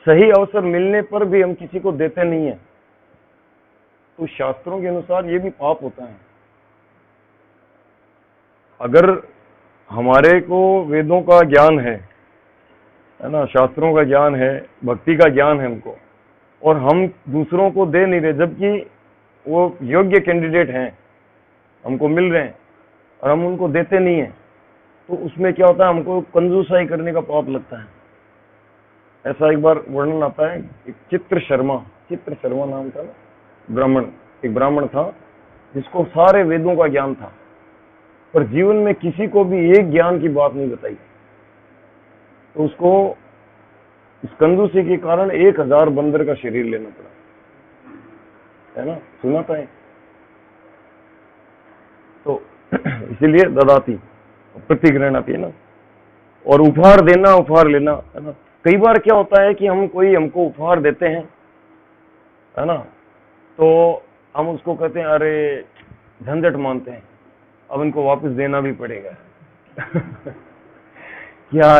सही अवसर मिलने पर भी हम किसी को देते नहीं है, तो शास्त्रों के अनुसार ये भी पाप होता है। अगर हमारे को वेदों का ज्ञान है ना, शास्त्रों का ज्ञान है, भक्ति का ज्ञान है हमको, और हम दूसरों को दे नहीं रहे, जबकि वो योग्य कैंडिडेट हैं, हमको मिल रहे हैं और हम उनको देते नहीं हैं, तो उसमें क्या होता है, हमको कंजूसाई करने का पाप लगता है। ऐसा एक बार वर्णन आता है, एक चित्र शर्मा नाम था ब्राह्मण, एक ब्राह्मण था जिसको सारे वेदों का ज्ञान था, पर जीवन में किसी को भी एक ज्ञान की बात नहीं बताई। तो उसको इस कंजूसी के कारण 1000 बंदर का शरीर लेना पड़ा, है ना, सुना था। तो इसीलिए ददाती प्रतिग्रहणाती है ना, और उपहार देना उपहार लेना, है ना। कई बार क्या होता है कि हम कोई हमको उपहार देते हैं, है ना, तो हम उसको कहते हैं अरे झंझट मानते हैं, अब इनको वापस देना भी पड़ेगा। क्या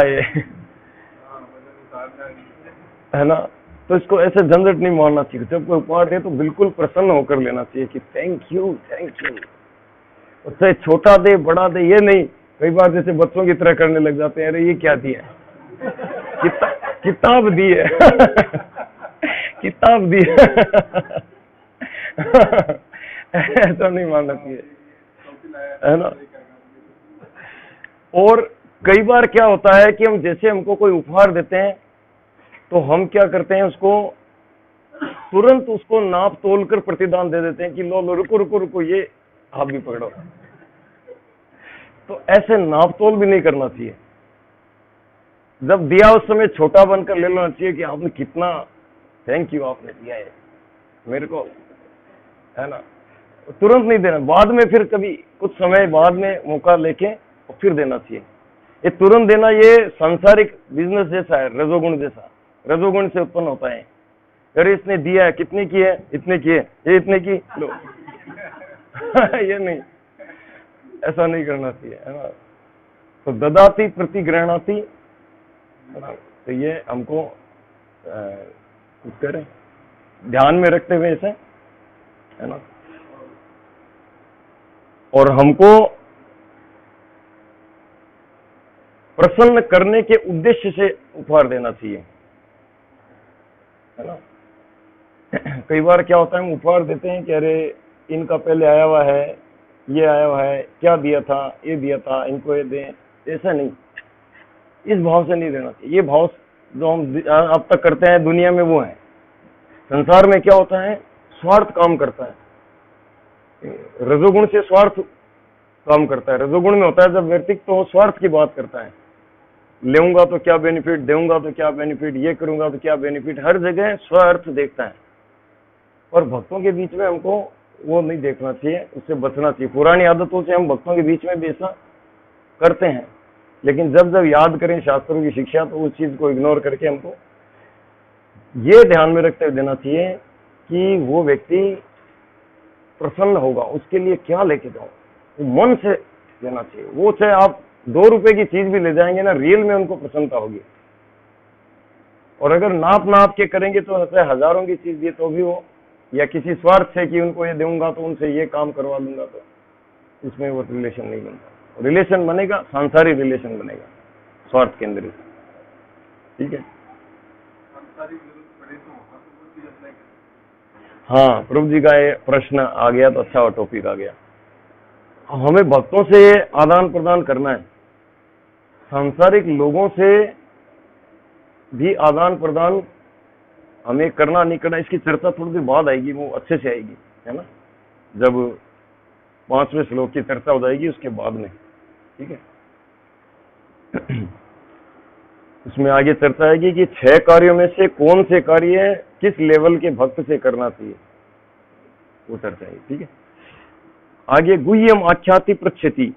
है ना। तो इसको ऐसे झंझट नहीं मानना चाहिए। जब कोई उपहार दे तो बिल्कुल प्रसन्न होकर लेना चाहिए कि थैंक यू। उससे छोटा दे बड़ा दे ये नहीं, कई बार जैसे बच्चों की तरह करने लग जाते हैं, अरे ये क्या दिया, किताब दी है। किताब दी है। ऐसा नहीं मानना चाहिए, है ना। और कई बार क्या होता है कि हम जैसे हमको कोई उपहार देते हैं तो हम क्या करते हैं, उसको तुरंत उसको नाप तोल कर प्रतिदान दे देते हैं कि लो लो रुको रुको रुको, ये आप भी पकड़ो। तो ऐसे नाप तोल भी नहीं करना चाहिए। जब दिया उस समय छोटा बनकर ले लेना चाहिए कि आपने कितना, थैंक यू, आपने दिया है मेरे को, है ना। तुरंत नहीं देना, बाद में फिर कभी कुछ समय बाद में मौका लेके और फिर देना चाहिए। ये तुरंत देना ये सांसारिक बिजनेस जैसा है, रजोगुण जैसा, रजोगुण से उत्पन्न होता है। अरे इसने दिया है, कितने की है, इतने की है, ये इतने की लो। ये नहीं, ऐसा नहीं करना चाहिए, है ना। तो ददाती प्रतिग्रहणाति, है ना। तो ये हमको कुछ करें ध्यान में रखते हुए ऐसे, है ना। और हमको प्रसन्न करने के उद्देश्य से उपहार देना चाहिए, है ना। कई बार क्या होता है, हम उपहार देते हैं कि अरे इनका पहले आया हुआ है, ये आया हुआ है, क्या दिया था, ये दिया था, इनको ये दें। ऐसा नहीं, इस भाव से नहीं देना चाहिए। ये भाव जो हम अब तक करते हैं दुनिया में वो है। संसार में क्या होता है, स्वार्थ काम करता है। रजोगुण से स्वार्थ काम करता है। रजोगुण में होता है जब व्यक्ति तो स्वार्थ की बात करता है, लेऊंगा तो क्या बेनिफिट, देऊंगा तो क्या बेनिफिट, ये करूंगा तो क्या बेनिफिट, हर जगह स्वार्थ देखता है। और भक्तों के बीच में हमको वो नहीं देखना चाहिए, उससे बचना चाहिए। पुरानी आदतों से हम भक्तों के बीच में भी ऐसा करते हैं, लेकिन जब जब याद करें शास्त्रों की शिक्षा तो उस चीज को इग्नोर करके हमको ये ध्यान में रखते हुए देना चाहिए कि वो व्यक्ति प्रसन्न होगा, उसके लिए क्या लेके जाओ, वो मन से देना चाहिए। वो चाहे आप 2 रुपए की चीज भी ले जाएंगे ना, रियल में उनको प्रसन्नता होगी। और अगर नाप नाप के करेंगे तो ऐसे हजारों की चीज दिए तो भी वो, या किसी स्वार्थ से कि उनको ये दूंगा तो उनसे ये काम करवा लूंगा, तो उसमें वो रिलेशन नहीं बनता। रिलेशन बनेगा सांसारिक रिलेशन बनेगा, स्वार्थ केंद्रित। ठीक है, हाँ प्रभु जी का ये प्रश्न आ गया तो अच्छा टॉपिक आ गया। हमें भक्तों से आदान प्रदान करना है, सांसारिक लोगों से भी आदान प्रदान हमें करना नहीं करना, इसकी चर्चा थोड़ी देर बाद आएगी, वो अच्छे से आएगी, है ना। जब 5वें श्लोक की चर्चा हो जाएगी उसके बाद में, ठीक है। उसमें आगे चर्चा आएगी कि 6 कार्यों में से कौन से कार्य किस लेवल के भक्त से करना चाहिए, वो चर्चा है, ठीक है। आगे गुह्यम आख्याति पृच्छति,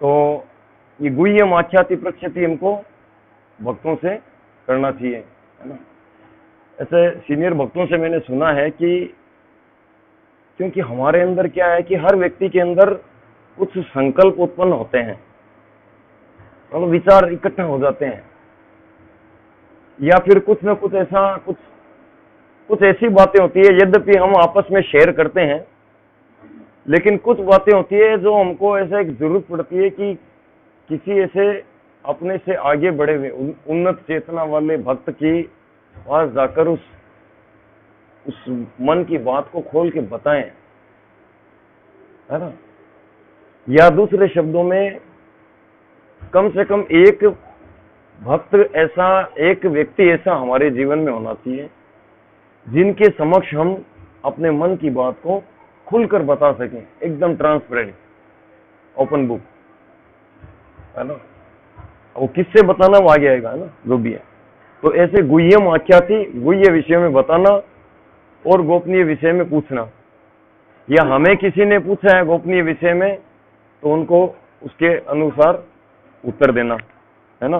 तो ये गुह्यम आख्याति पृच्छति हमको भक्तों से करना चाहिए, है ना। ऐसे सीनियर भक्तों से मैंने सुना है कि क्योंकि हमारे अंदर क्या है कि हर व्यक्ति के अंदर कुछ संकल्प उत्पन्न होते हैं, मतलब विचार इकट्ठे हो जाते हैं, या फिर कुछ न कुछ ऐसा कुछ ऐसी बातें होती है, यद्यपि हम आपस में शेयर करते हैं, लेकिन कुछ बातें होती है जो हमको ऐसा एक जरूरत पड़ती है कि किसी ऐसे अपने से आगे बढ़े हुए उन्नत चेतना वाले भक्त की पास जाकर उस मन की बात को खोल के बताएं, है ना। या दूसरे शब्दों में कम से कम एक भक्त ऐसा, एक व्यक्ति ऐसा हमारे जीवन में होना चाहिए जिनके समक्ष हम अपने मन की बात को खुलकर बता सकें, एकदम ट्रांसपेरेंट, ओपन बुक, है ना। वो किससे बताना वो आगे आएगा, है ना, जो भी है। तो ऐसे गुह्यम आख्याति, गुह्य विषय में बताना और गोपनीय विषय में पूछना, या हमें किसी ने पूछा है गोपनीय विषय में तो उनको उसके अनुसार उत्तर देना, है ना।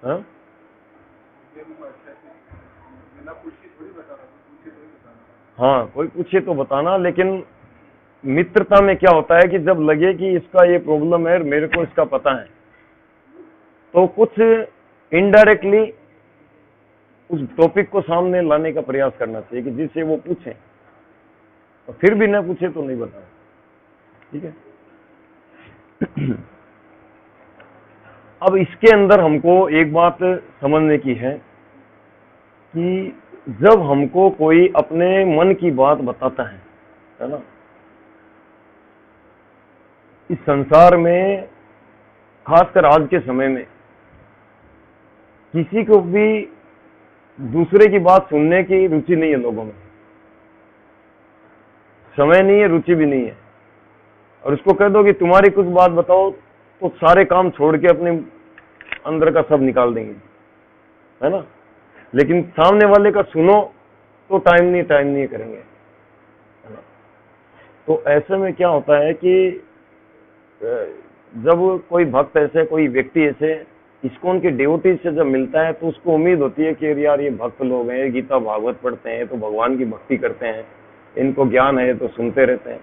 हाँ? हाँ, कोई पूछे तो बताना, लेकिन मित्रता में क्या होता है कि जब लगे कि इसका ये प्रॉब्लम है, मेरे को इसका पता है, तो कुछ इनडायरेक्टली उस टॉपिक को सामने लाने का प्रयास करना चाहिए कि जिससे वो पूछे, और फिर भी ना पूछे तो नहीं बताना, ठीक है। अब इसके अंदर हमको एक बात समझने की है कि जब हमको कोई अपने मन की बात बताता है ना, इस संसार में खासकर आज के समय में किसी को भी दूसरे की बात सुनने की रुचि नहीं है लोगों में, समय नहीं है, रुचि भी नहीं है। और उसको कह दो कि तुम्हारी कुछ बात बताओ तो सारे काम छोड़ के अपने अंदर का सब निकाल देंगे, है ना। लेकिन सामने वाले का सुनो तो टाइम नहीं करेंगे, है ना। तो ऐसे में क्या होता है कि जब कोई भक्त ऐसे, कोई व्यक्ति ऐसे इस्कॉन के डिवोटी से जब मिलता है तो उसको उम्मीद होती है कि यार ये भक्त लोग हैं, गीता भागवत पढ़ते हैं तो भगवान की भक्ति करते हैं, इनको ज्ञान है तो सुनते रहते हैं,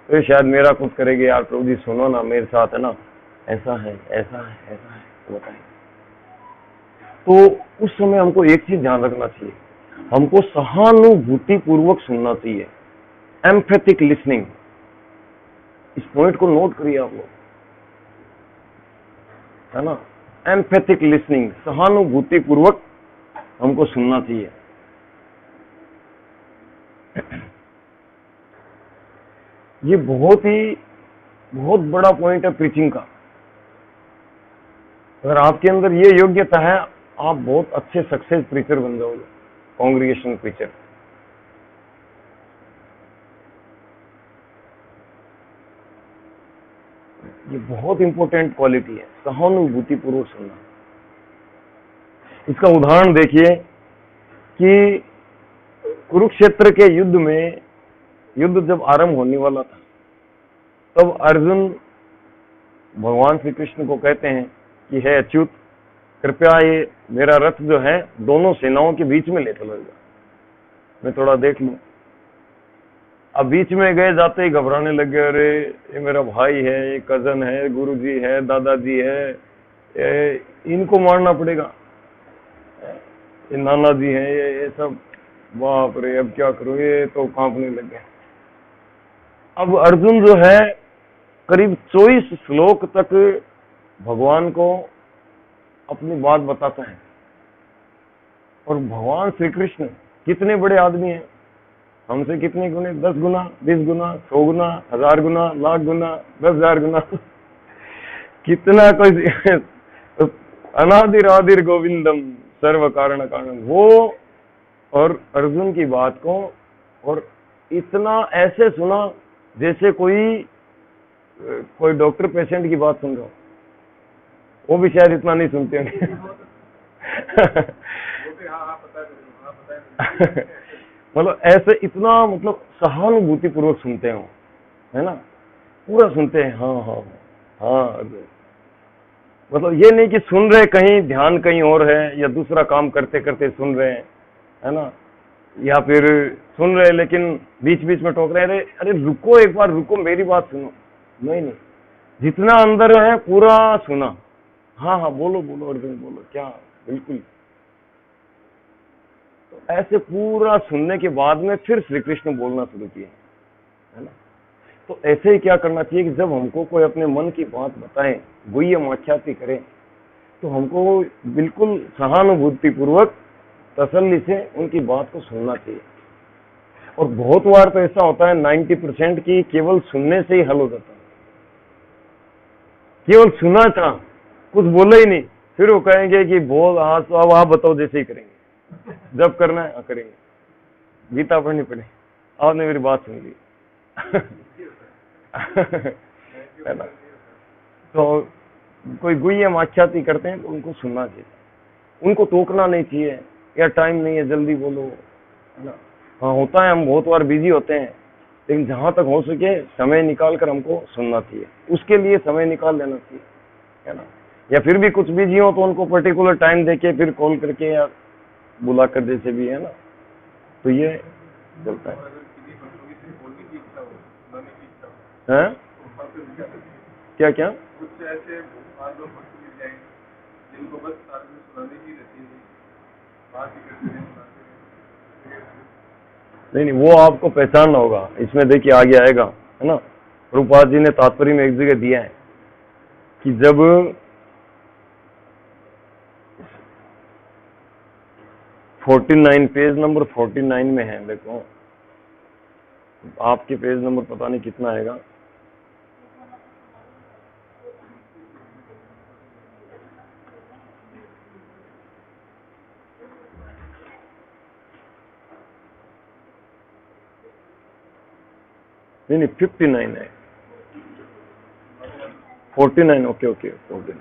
तो ये शायद मेरा कुछ करेंगे। यार प्रभु जी सुनो ना मेरे साथ, है ना, ऐसा है तो बताएं। तो उस समय हमको एक चीज ध्यान रखना चाहिए, हमको सहानुभूति पूर्वक सुनना चाहिए, एम्पैथिक लिसनिंग। इस पॉइंट को नोट करिए आप लोग, है ना, एम्पैथिक लिसनिंग, सहानुभूति पूर्वक हमको सुनना चाहिए। ये बहुत बड़ा पॉइंट है प्रीचिंग का। अगर आपके अंदर ये योग्यता है, आप बहुत अच्छे सक्सेस प्रीचर बन जाओगे, कांग्रीगेशन प्रीचर। ये बहुत इंपॉर्टेंट क्वालिटी है, सहानुभूति पूर्वक सुनना। इसका उदाहरण देखिए कि कुरुक्षेत्र के युद्ध में, युद्ध जब आरंभ होने वाला था, तब अर्जुन भगवान श्री कृष्ण को कहते हैं कि हे अच्युत, कृपया ये मेरा रथ जो है दोनों सेनाओं के बीच में ले चलो, मैं थोड़ा देख लूं। अब बीच में गए जाते ही घबराने लगे, अरे ये मेरा भाई है, ये कजन है, गुरुजी है, दादाजी है, इनको मारना पड़ेगा, ये नाना जी है, ये सब, बाप रे अब क्या करूं, ये तो कांपने लगे। अब अर्जुन जो है करीब 24 श्लोक तक भगवान को अपनी बात बताता है। और भगवान श्री कृष्ण कितने बड़े आदमी हैं, हमसे कितने गुने, 10 गुना, 20 गुना, 100 गुना, 1000 गुना, लाख गुना, 10,000 गुना कितना कोई अनादिर आदिर गोविंदम सर्व कारण कारण, वो और अर्जुन की बात को और इतना ऐसे सुना जैसे कोई डॉक्टर पेशेंट की बात सुन रहा हो। वो भी शायद इतना नहीं सुनते होंगे मतलब ऐसे इतना, मतलब सहानुभूति पूर्वक सुनते हो, है ना, पूरा सुनते हैं, हाँ। मतलब ये नहीं कि सुन रहे कहीं, ध्यान कहीं और है, या दूसरा काम करते करते सुन रहे हैं, है ना, या फिर सुन रहे लेकिन बीच बीच में टोक रहे, अरे रुको, एक बार रुको, मेरी बात सुनो। नहीं, जितना अंदर है पूरा सुना। हाँ, बोलो अर्जुन, बोलो, क्या, बिल्कुल। तो ऐसे पूरा सुनने के बाद में फिर श्री कृष्ण बोलना शुरू किए, है ना। तो ऐसे ही क्या करना चाहिए कि जब हमको कोई अपने मन की बात बताए, गुह्यम आख्याति करे, तो हमको बिल्कुल सहानुभूति पूर्वक तसल्ली से उनकी बात को सुनना चाहिए। और बहुत बार तो ऐसा होता है 90% की केवल सुनने से ही हल हो जाता है। केवल सुना था, कुछ बोला ही नहीं, फिर वो कहेंगे कि बोल, हाँ तो अब आप बताओ, जैसे ही करेंगे, जब करना है करेंगे, गीता पढ़नी पड़े, आपने मेरी बात सुन ली है ना। तो कोई गुह्यम आख्याति करते हैं तो उनको सुनना चाहिए, उनको टोकना नहीं चाहिए, या टाइम नहीं है जल्दी बोलो, है ना। हाँ होता है, हम बहुत बार बिजी होते हैं, लेकिन जहां तक हो सके समय निकाल कर हमको सुनना चाहिए, उसके लिए समय निकाल लेना चाहिए, है ना। या फिर भी कुछ बिजी हो तो उनको पर्टिकुलर टाइम देके फिर कॉल करके या बुला कर, जैसे भी, है ना। तो ये चलता है। हैं? क्या क्या कुछ ऐसे जिनको बस सुनाने की रहती है, बात ही करते हैं, नहीं, वो आपको पहचानना होगा। इसमें देखिए आगे आएगा, है ना। प्रभुपाद जी ने तात्पर्य में एक जगह दिया है कि जब 49 पेज नंबर 49 में है। देखो आपके पेज नंबर पता नहीं कितना आएगा। नहीं 59 है। 49 ओके ओके 49।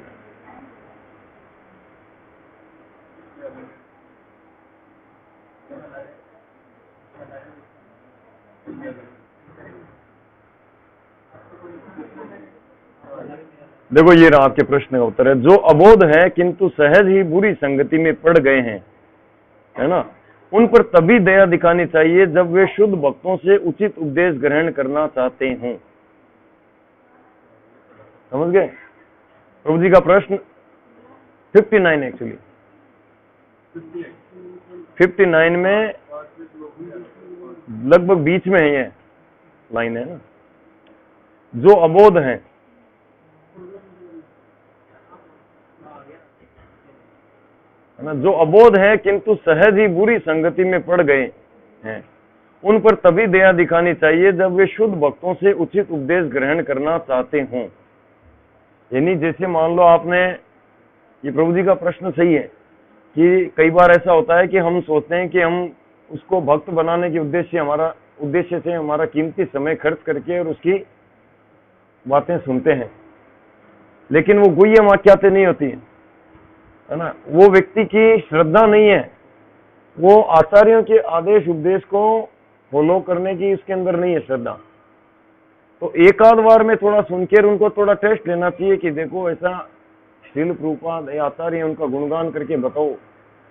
देखो ये रहा आपके प्रश्न का उत्तर है। जो अबोध है किंतु सहज ही बुरी संगति में पड़ गए हैं, है ना, उन पर तभी दया दिखानी चाहिए जब वे शुद्ध भक्तों से उचित उपदेश ग्रहण करना चाहते हों। समझ गए प्रभु जी का प्रश्न? 59 एक्चुअली 59 में लगभग बीच में है, ये लाइन है ना। जो अबोध है, ना, जो अबोध है किंतु सहज ही बुरी संगति में पड़ गए हैं, उन पर तभी दया दिखानी चाहिए जब वे शुद्ध भक्तों से उचित उपदेश ग्रहण करना चाहते हों। यानी जैसे मान लो आपने, ये प्रभु जी का प्रश्न सही है कि कई बार ऐसा होता है कि हम सोचते हैं कि हम उसको भक्त बनाने के उद्देश्य से हमारा कीमती समय खर्च करके और उसकी बातें सुनते हैं, लेकिन वो गुह्य वाक्यातें नहीं होती है ना। वो व्यक्ति की श्रद्धा नहीं है, वो आचार्यों के आदेश उपदेश को फॉलो करने की इसके अंदर नहीं है श्रद्धा। तो एक आध बार में थोड़ा सुनकर उनको थोड़ा टेस्ट लेना चाहिए कि देखो ऐसा श्रील प्रभुपाद आचार्य उनका गुणगान करके बताओ,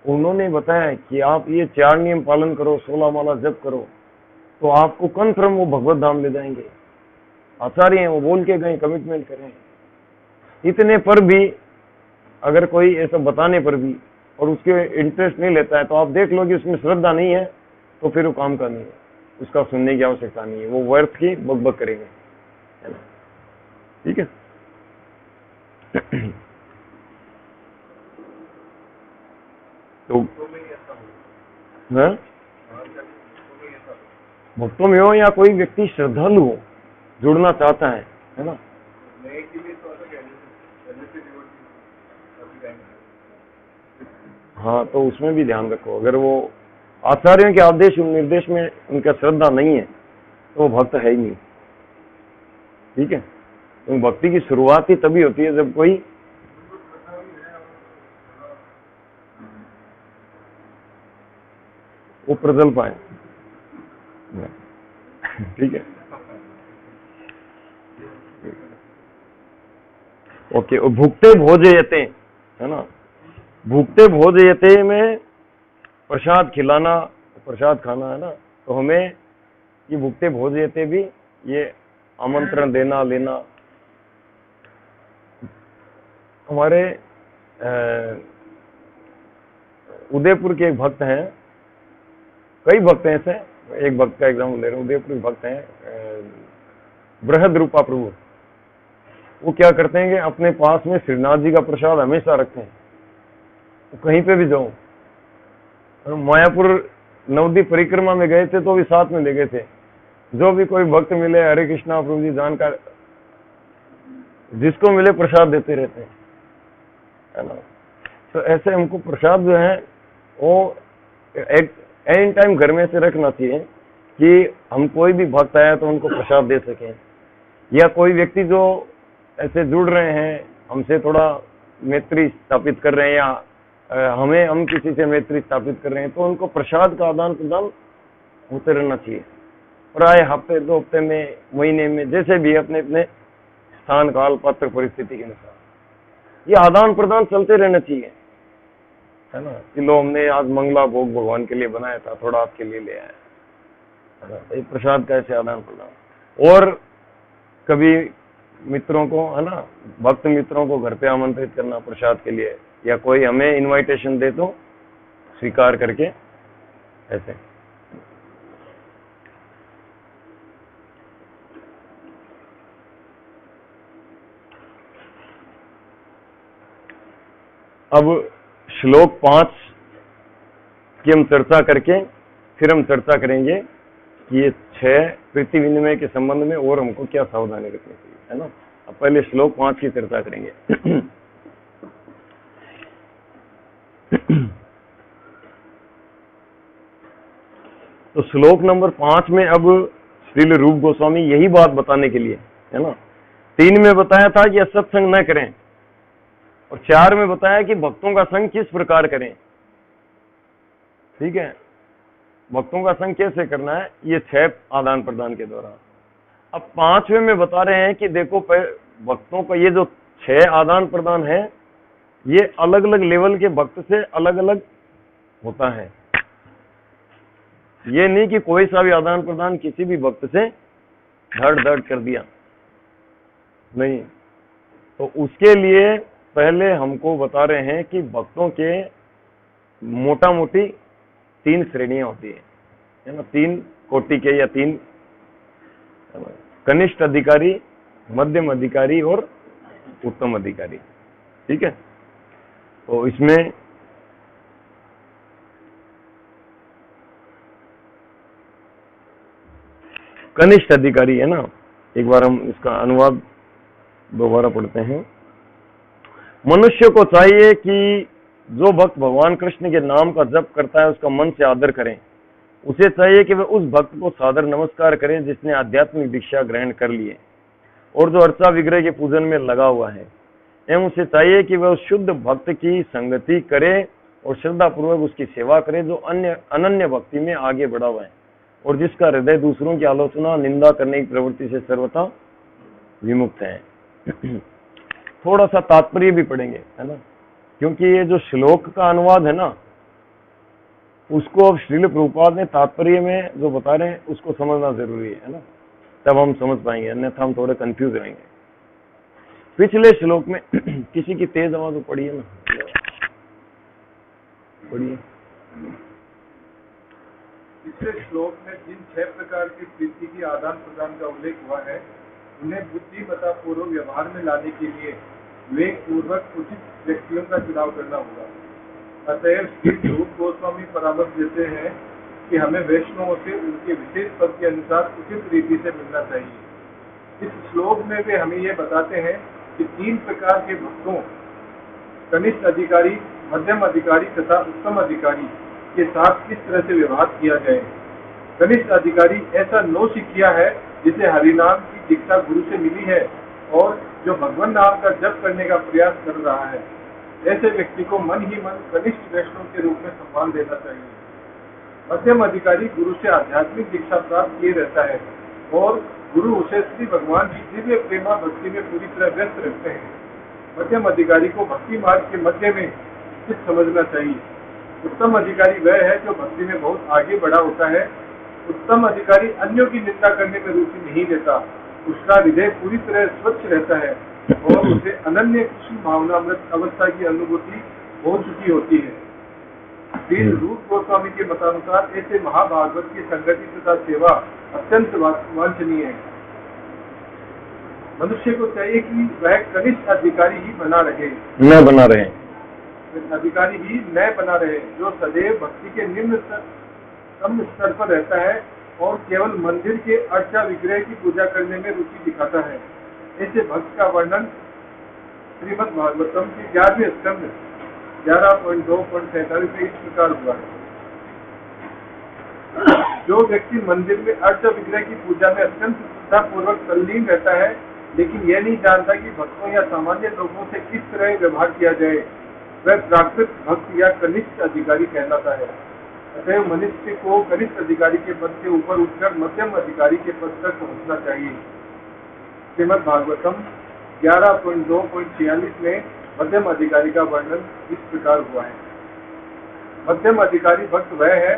उन्होंने बताया कि आप ये 4 नियम पालन करो, 16 माला जप करो, तो आपको कन्फर्म वो भगवत धाम ले जाएंगे। आचार्य हैं, वो बोल के गए, कमिटमेंट करें। इतने पर भी अगर कोई ऐसा बताने पर भी और उसके इंटरेस्ट नहीं लेता है, तो आप देख लो कि उसमें श्रद्धा नहीं है, तो फिर वो काम का नहीं है, उसका सुनने की आवश्यकता नहीं है, वो व्यर्थ की बकबक करेंगे, है ना। ठीक है। तो भक्तों में हो या कोई व्यक्ति श्रद्धालु हो, जुड़ना चाहता है ना, हाँ, तो उसमें भी ध्यान रखो। अगर वो आचार्यों के आदेश निर्देश में उनका श्रद्धा नहीं है तो वो भक्त है ही नहीं। ठीक है। तो भक्ति की शुरुआत ही तभी होती है जब कोई वो प्रजल पाए। ठीक है, ओके। भुगते भोजयते, है ना, भुगते भोजयते में प्रसाद खिलाना, प्रसाद खाना, है ना। तो हमें ये भुगते भोजयते भी, ये आमंत्रण देना लेना। हमारे उदयपुर के एक भक्त हैं, कई भक्त हैं ऐसे, एक भक्त का एग्जाम्पल ले रहा हूँ। उदयपुर के भक्त हैं बृहद रूपा प्रभु। वो क्या करते हैं कि अपने पास में श्रीनाथ जी का प्रसाद हमेशा रखते हैं, तो कहीं पे भी जाओ। मायापुर नवद्वीप परिक्रमा में गए थे तो भी साथ में ले गए थे। जो भी कोई भक्त मिले, हरे कृष्णा प्रभु जी जानकार, जिसको मिले प्रसाद देते रहते हैं, है ना। तो ऐसे हमको प्रसाद जो है वो एक एनी टाइम घर में से रखना चाहिए कि हम कोई भी भक्त आया तो उनको प्रसाद दे सकें, या कोई व्यक्ति जो ऐसे जुड़ रहे हैं हमसे, थोड़ा मैत्री स्थापित कर रहे हैं, या हम किसी से मैत्री स्थापित कर रहे हैं, तो उनको प्रसाद का आदान प्रदान होते रहना चाहिए। प्राय हफ्ते 2 हफ्ते में, महीने में, जैसे भी अपने अपने स्थान काल पात्र परिस्थिति के अनुसार ये आदान प्रदान चलते रहना चाहिए, है ना। कि लो हमने आज मंगला भोग भगवान के लिए बनाया था, थोड़ा आपके लिए ले आया, है ना। एक प्रसाद का ऐसे आदान प्रदान। और कभी मित्रों को, है ना, भक्त मित्रों को घर पे आमंत्रित करना प्रसाद के लिए, या कोई हमें इनविटेशन दे तो स्वीकार करके, ऐसे। अब श्लोक 5 की हम चर्चा करके फिर हम चर्चा करेंगे कि ये 6 प्रीति विनिमय के संबंध में और हमको क्या सावधानी रखनी चाहिए, है ना। अब पहले श्लोक 5 की चर्चा करेंगे। तो श्लोक नंबर 5 में अब श्रील रूप गोस्वामी यही बात बताने के लिए, है ना। 3 में बताया था कि असत्संग न करें और 4 में बताया कि भक्तों का संग किस प्रकार करें। ठीक है, भक्तों का संग कैसे करना है, ये 6 आदान प्रदान के द्वारा। अब 5वें में बता रहे हैं कि देखो भक्तों का ये जो 6 आदान प्रदान है, ये अलग अलग लेवल के भक्त से अलग अलग होता है। ये नहीं कि कोई सा भी आदान प्रदान किसी भी भक्त से धड़ धड़ कर दिया, नहीं। तो उसके लिए पहले हमको बता रहे हैं कि भक्तों के मोटा मोटी 3 श्रेणियां होती है ना, 3 कोटि के या 3 कनिष्ठ अधिकारी, मध्यम अधिकारी और उत्तम अधिकारी। ठीक है, तो इसमें कनिष्ठ अधिकारी है ना, एक बार हम इसका अनुवाद दोबारा पढ़ते हैं। मनुष्य को चाहिए कि जो भक्त भगवान कृष्ण के नाम का जप करता है उसका मन से आदर करें। उसे चाहिए कि वह उस भक्त को सादर नमस्कार करें जिसने आध्यात्मिक दीक्षा ग्रहण कर ली है और जो अर्चा विग्रह के पूजन में लगा हुआ है। एवं उसे चाहिए कि वह उस शुद्ध भक्त की संगति करे और श्रद्धा पूर्वक उसकी सेवा करे जो अनन्य भक्ति में आगे बढ़ा हुआ है और जिसका हृदय दूसरों की आलोचना निंदा करने की प्रवृत्ति से सर्वथा विमुक्त है। थोड़ा सा तात्पर्य भी पढ़ेंगे, है ना, क्योंकि ये जो श्लोक का अनुवाद है ना, उसको अब श्रील प्रभुपाद ने तात्पर्य में जो बता रहे हैं उसको समझना जरूरी है ना, तब हम समझ पाएंगे, अन्यथा हम थोड़े कंफ्यूज रहेंगे। पिछले श्लोक में किसी की तेज आवाज तो पढ़िए ना, पढ़िए। पिछले श्लोक में जिन 6 प्रकार की प्रीति की आदान प्रदान का उल्लेख हुआ है, उन्हें बुद्धिमता पूर्वक व्यवहार में लाने के लिए विवेक पूर्वक उचित व्यक्तियों का चुनाव करना होगा। अतएव श्री रूप गोस्वामी परामर्श देते हैं कि हमें वैष्णवों से उनके विशेष पद के अनुसार उचित रीति से मिलना चाहिए। इस श्लोक में वे हमें यह बताते हैं कि 3 प्रकार के भक्तों, कनिष्ठ अधिकारी, मध्यम अधिकारी तथा उत्तम अधिकारी के साथ किस तरह से व्यवहार किया जाए। कनिष्ठ अधिकारी ऐसा नौसिखिया है जिसे हरिनाम की दीक्षा गुरु से मिली है और जो भगवान नाम का जप करने का प्रयास कर रहा है। ऐसे व्यक्ति को मन ही मन कनिष्ठ वैष्णव के रूप में सम्मान देना चाहिए। मध्यम अधिकारी गुरु से आध्यात्मिक दीक्षा प्राप्त किए रहता है और गुरु उसे श्री भगवान की दिव्य प्रेमा भक्ति में पूरी तरह व्यस्त रखते हैं। मध्यम अधिकारी को भक्ति मार्ग के मध्य में स्थित समझना चाहिए। उत्तम अधिकारी वह है जो भक्ति में बहुत आगे बढ़ा होता है। उत्तम अधिकारी अन्यों की निंदा करने में रुचि नहीं लेता, उसका हृदय पूरी तरह स्वच्छ रहता है और उसे अनन्य कृष्ण भावनामृत अवस्था की अनुभूति हो चुकी होती है। श्री रूप गोस्वामी के मतानुसार ऐसे महाभागवत की संगति तथा सेवा अत्यंत वांछनीय है। मनुष्य को चाहिए कि वह कनिष्ठ अधिकारी ही बना रहे, न बना रहे, अधिकारी ही न बना रहे, जो सदैव भक्ति के निम्नतम स्तर पर रहता है और केवल मंदिर के अर्चा विग्रह की पूजा करने में रुचि दिखाता है। ऐसे भक्त का वर्णन श्रीमद् भागवतम के 11वें स्कंद 11.2.47 में इस प्रकार हुआ है। जो व्यक्ति मंदिर में अर्चा विग्रह की पूजा में अत्यंत श्रद्धा पूर्वक तल्लीन रहता है लेकिन यह नहीं जानता कि भक्तों या सामान्य लोगों से किस तरह व्यवहार किया जाए, वह प्राकृत भक्त या कनिष्ठ अधिकारी कहलाता है। अतएव मनुष्य को कनिष्ठ अधिकारी के पद से ऊपर उठकर मध्यम अधिकारी के पद तक पहुंचना चाहिए। श्रीमद् भागवतम 11.2.46 में मध्यम अधिकारी का वर्णन इस प्रकार हुआ है। मध्यम अधिकारी भक्त वह है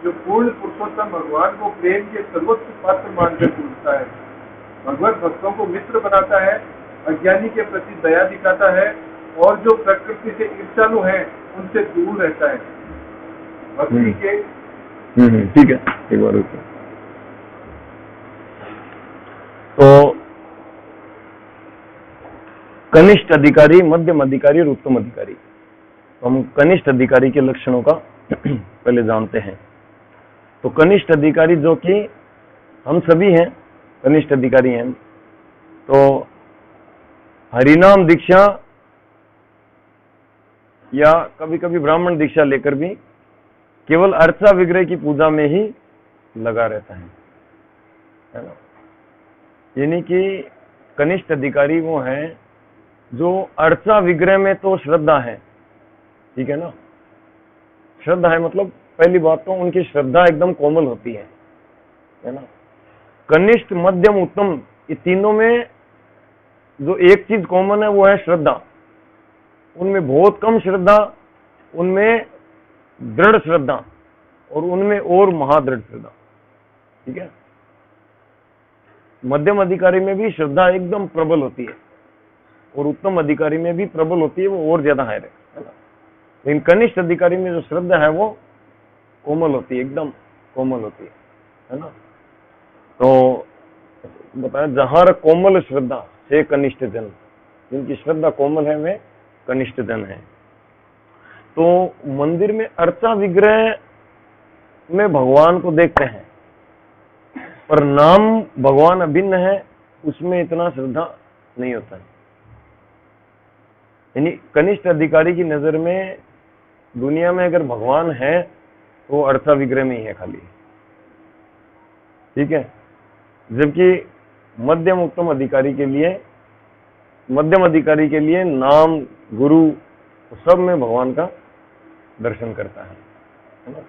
जो पूर्ण पुरुषोत्तम भगवान को प्रेम के सर्वोच्च पात्र मानकर पूजता है, भगवत भक्तों को मित्र बनाता है, अज्ञानी के प्रति दया दिखाता है और जो प्रकृति से ईर्ष्यालु है उनसे दूर रहता है। भक्ति के ठीक है, एक बार रुको। तो कनिष्ठ अधिकारी, मध्यम अधिकारी और उत्तम अधिकारी, हम कनिष्ठ अधिकारी के लक्षणों का पहले जानते हैं। तो कनिष्ठ अधिकारी जो कि हम सभी हैं, कनिष्ठ अधिकारी हैं। तो हरिनाम दीक्षा या कभी कभी ब्राह्मण दीक्षा लेकर भी केवल अर्चा विग्रह की पूजा में ही लगा रहता है ना। यानी कि कनिष्ठ अधिकारी वो है जो अर्चा विग्रह में तो श्रद्धा है, ठीक है ना। श्रद्धा है मतलब पहली बात तो उनकी श्रद्धा एकदम कोमल होती है ना। कनिष्ठ, मध्यम, उत्तम, ये तीनों में जो एक चीज कॉमन है वो है श्रद्धा। उनमें बहुत कम श्रद्धा, उनमें दृढ़ श्रद्धा, और उनमें और महादृढ़ श्रद्धा, ठीक है। मध्यम अधिकारी में भी श्रद्धा एकदम प्रबल होती है और उत्तम अधिकारी में भी प्रबल होती है, वो और ज्यादा है ना। लेकिन कनिष्ठ अधिकारी में जो श्रद्धा है वो कोमल होती है, एकदम कोमल होती है ना। तो बताया जहां कोमल श्रद्धा से कनिष्ठ जन, जिनकी श्रद्धा कोमल है वे कनिष्ठ जन है। तो मंदिर में अर्चा विग्रह में भगवान को देखते हैं, पर नाम भगवान अभिन्न है, उसमें इतना श्रद्धा नहीं होता है। यानी कनिष्ठ अधिकारी की नजर में दुनिया में अगर भगवान है तो अर्चा विग्रह में ही है खाली, ठीक है। जबकि मध्यम उत्तम अधिकारी के लिए, मध्यम अधिकारी के लिए नाम, गुरु, सब में भगवान का दर्शन करता है ना।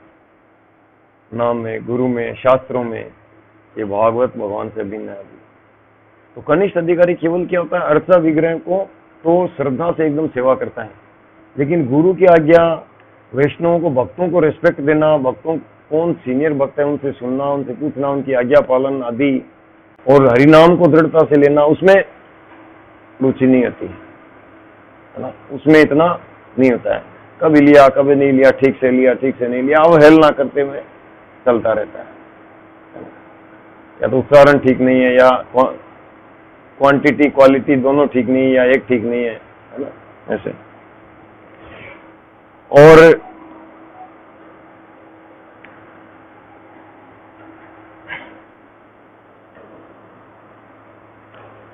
नाम में, गुरु में, शास्त्रों में ये भागवत भगवान से भिन्न है। तो कनिष्ठ अधिकारी केवल क्या होता है, अर्चा विग्रह को तो श्रद्धा से एकदम सेवा करता है, लेकिन गुरु की आज्ञा, वैष्णवों को, भक्तों को रिस्पेक्ट देना, भक्तों कौन सीनियर भक्त है उनसे सुनना, उनसे पूछना, उनकी आज्ञा पालन आदि, और हरिनाम को दृढ़ता से लेना, उसमें रुचि नहीं होती है ना। उसमें इतना नहीं होता है, कभी लिया कभी नहीं लिया, ठीक से लिया ठीक से नहीं लिया, अवहेलना करते हुए चलता रहता है। या तो उच्चारण ठीक नहीं है, या क्वांटिटी क्वालिटी दोनों ठीक नहीं है, या एक ठीक नहीं है ना, ऐसे। और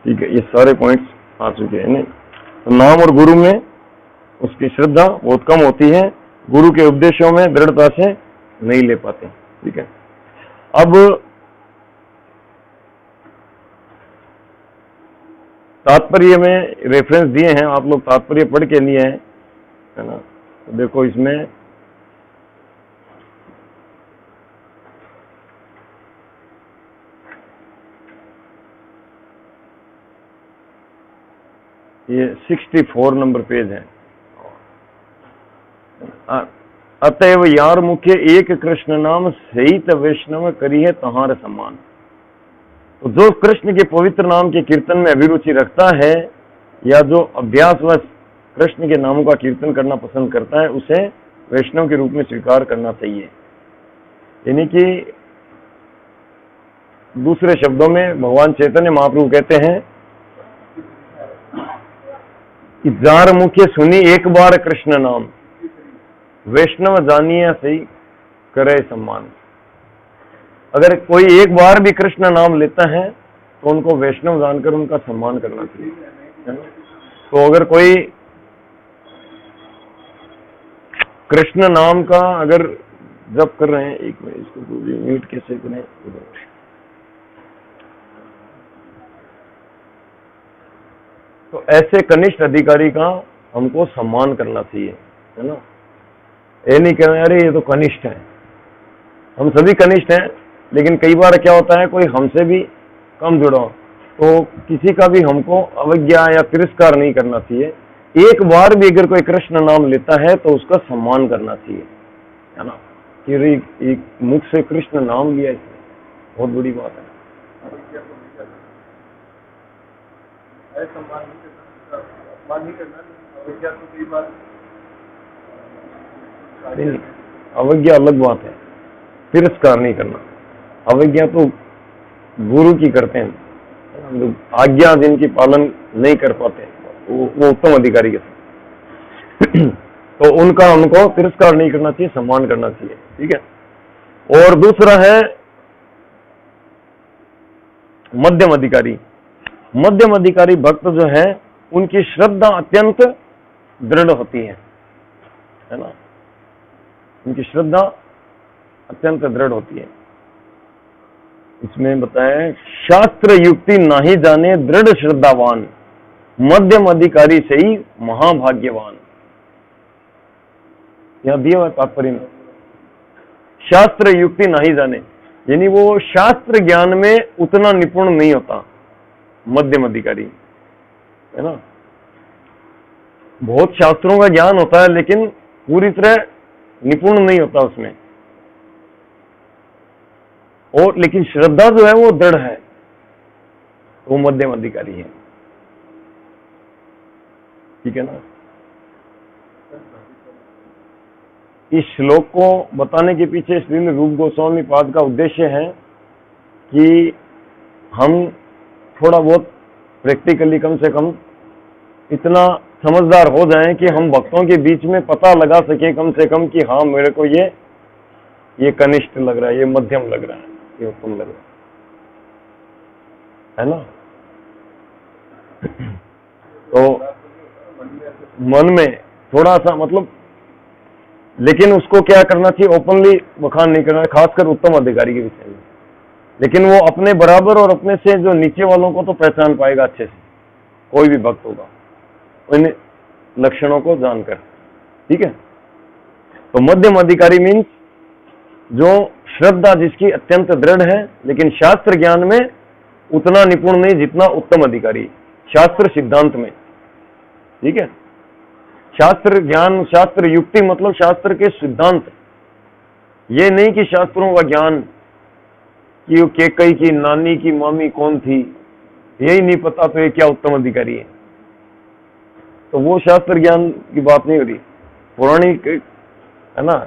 ठीक है, ये सारे पॉइंट्स आ चुके हैं नहीं। तो नाम और गुरु में उसकी श्रद्धा बहुत कम होती है, गुरु के उपदेशों में दृढ़ता से नहीं ले पाते, ठीक है। अब तात्पर्य में रेफरेंस दिए हैं, आप लोग तात्पर्य पढ़ के लिए हैं, है ना। तो देखो इसमें ये 64 नंबर पेज है। अतएव यार मुख्य एक कृष्ण नाम सहित वैष्णव करी है तहार समान। तो जो कृष्ण के पवित्र नाम के कीर्तन में अभिरुचि रखता है, या जो अभ्यासवश कृष्ण के नामों का कीर्तन करना पसंद करता है, उसे वैष्णव के रूप में स्वीकार करना चाहिए। यानी कि दूसरे शब्दों में भगवान चैतन्य महाप्रभु कहते हैं कि जार मुख्य सुनी एक बार कृष्ण नाम, वैष्णव जानिए सही करे सम्मान। अगर कोई एक बार भी कृष्ण नाम लेता है तो उनको वैष्णव जानकर उनका सम्मान करना चाहिए, है ना। तो अगर कोई कृष्ण नाम का अगर जप कर रहे हैं, एक मिनट इसको म्यूट कैसे करें, तो ऐसे कनिष्ठ अधिकारी का हमको सम्मान करना चाहिए, है ना। ये नहीं कहना अरे ये तो कनिष्ठ है, हम सभी कनिष्ठ हैं, लेकिन कई बार क्या होता है कोई हमसे भी कम जुड़ा हो, तो किसी का भी हमको अवज्ञा या तिरस्कार नहीं करना चाहिए। एक बार भी अगर कोई कृष्ण नाम लेता है तो उसका सम्मान करना चाहिए, है ना। कि एक मुख से कृष्ण नाम लिया, इसमें बहुत बड़ी बात है। अवज्ञा अलग बात है, तिरस्कार नहीं करना। अवज्ञा तो गुरु की करते हैं, आज्ञा जिनकी पालन नहीं कर पाते वो उत्तम अधिकारी के साथ। तो उनका हमको तिरस्कार नहीं करना चाहिए, सम्मान करना चाहिए। ठीक है। और दूसरा है मध्यम अधिकारी। मध्यम अधिकारी भक्त जो है उनकी श्रद्धा अत्यंत दृढ़ होती है ना, उनकी श्रद्धा अत्यंत दृढ़ होती है। इसमें बताया शास्त्र युक्ति नाही जाने दृढ़ श्रद्धावान, मध्यम अधिकारी से ही महाभाग्यवान। यहां दिया हुआ तात्पर्य में शास्त्र युक्ति नहीं जाने, यानी वो शास्त्र ज्ञान में उतना निपुण नहीं होता मध्यम अधिकारी, है ना। बहुत शास्त्रों का ज्ञान होता है लेकिन पूरी तरह निपुण नहीं होता उसमें, और लेकिन श्रद्धा जो है वो दृढ़ है, वो मध्यम अधिकारी है। ठीक है ना। इस श्लोक को बताने के पीछे श्रील रूप गोस्वामी पाद का उद्देश्य है कि हम थोड़ा बहुत प्रैक्टिकली कम से कम इतना समझदार हो जाएं कि हम भक्तों के बीच में पता लगा सके कम से कम कि हाँ मेरे को ये कनिष्ठ लग रहा है, ये मध्यम लग रहा है, ये उत्तम लग रहा है ना। तो मन में थोड़ा सा मतलब, लेकिन उसको क्या करना चाहिए, ओपनली बखान नहीं करना, खासकर उत्तम अधिकारी के विषय में। लेकिन वो अपने बराबर और अपने से जो नीचे वालों को तो पहचान पाएगा अच्छे से, कोई भी भक्त होगा इन लक्षणों को जानकर। ठीक है। तो मध्यम अधिकारी मीन्स जो श्रद्धा जिसकी अत्यंत दृढ़ है लेकिन शास्त्र ज्ञान में उतना निपुण नहीं जितना उत्तम अधिकारी शास्त्र सिद्धांत में। ठीक है। शास्त्र ज्ञान, शास्त्र युक्ति मतलब शास्त्र के सिद्धांत, ये नहीं कि शास्त्रों का ज्ञान कि वो केकई की नानी की मामी कौन थी यही नहीं पता तो ये क्या उत्तम अधिकारी है। तो वो शास्त्र ज्ञान की बात नहीं हो रही, पौराणिक है ना।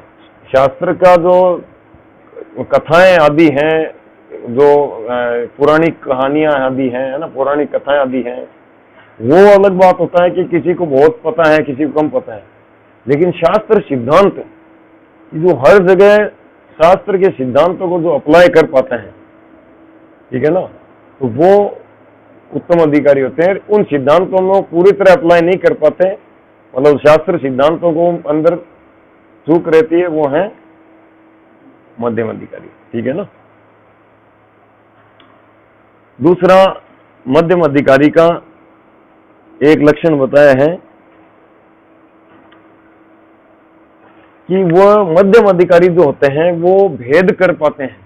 शास्त्र का जो कथाएं आदि हैं, जो पौराणिक कहानियां आदि हैं, है ना, पौराणिक कथाएं आदि हैं, वो अलग बात होता है कि किसी को बहुत पता है किसी को कम पता है। लेकिन शास्त्र सिद्धांत जो हर जगह शास्त्र के सिद्धांतों को जो अप्लाई कर पाते हैं, ठीक है ना, तो वो उत्तम अधिकारी होते हैं। उन सिद्धांतों में पूरी तरह अप्लाई नहीं कर पाते, मतलब शास्त्र सिद्धांतों को अंदर चूक रहती है, वो है मध्यम अधिकारी। ठीक है ना। दूसरा मध्यम अधिकारी का एक लक्षण बताया है कि वो मध्यम अधिकारी जो होते हैं वो भेद कर पाते हैं,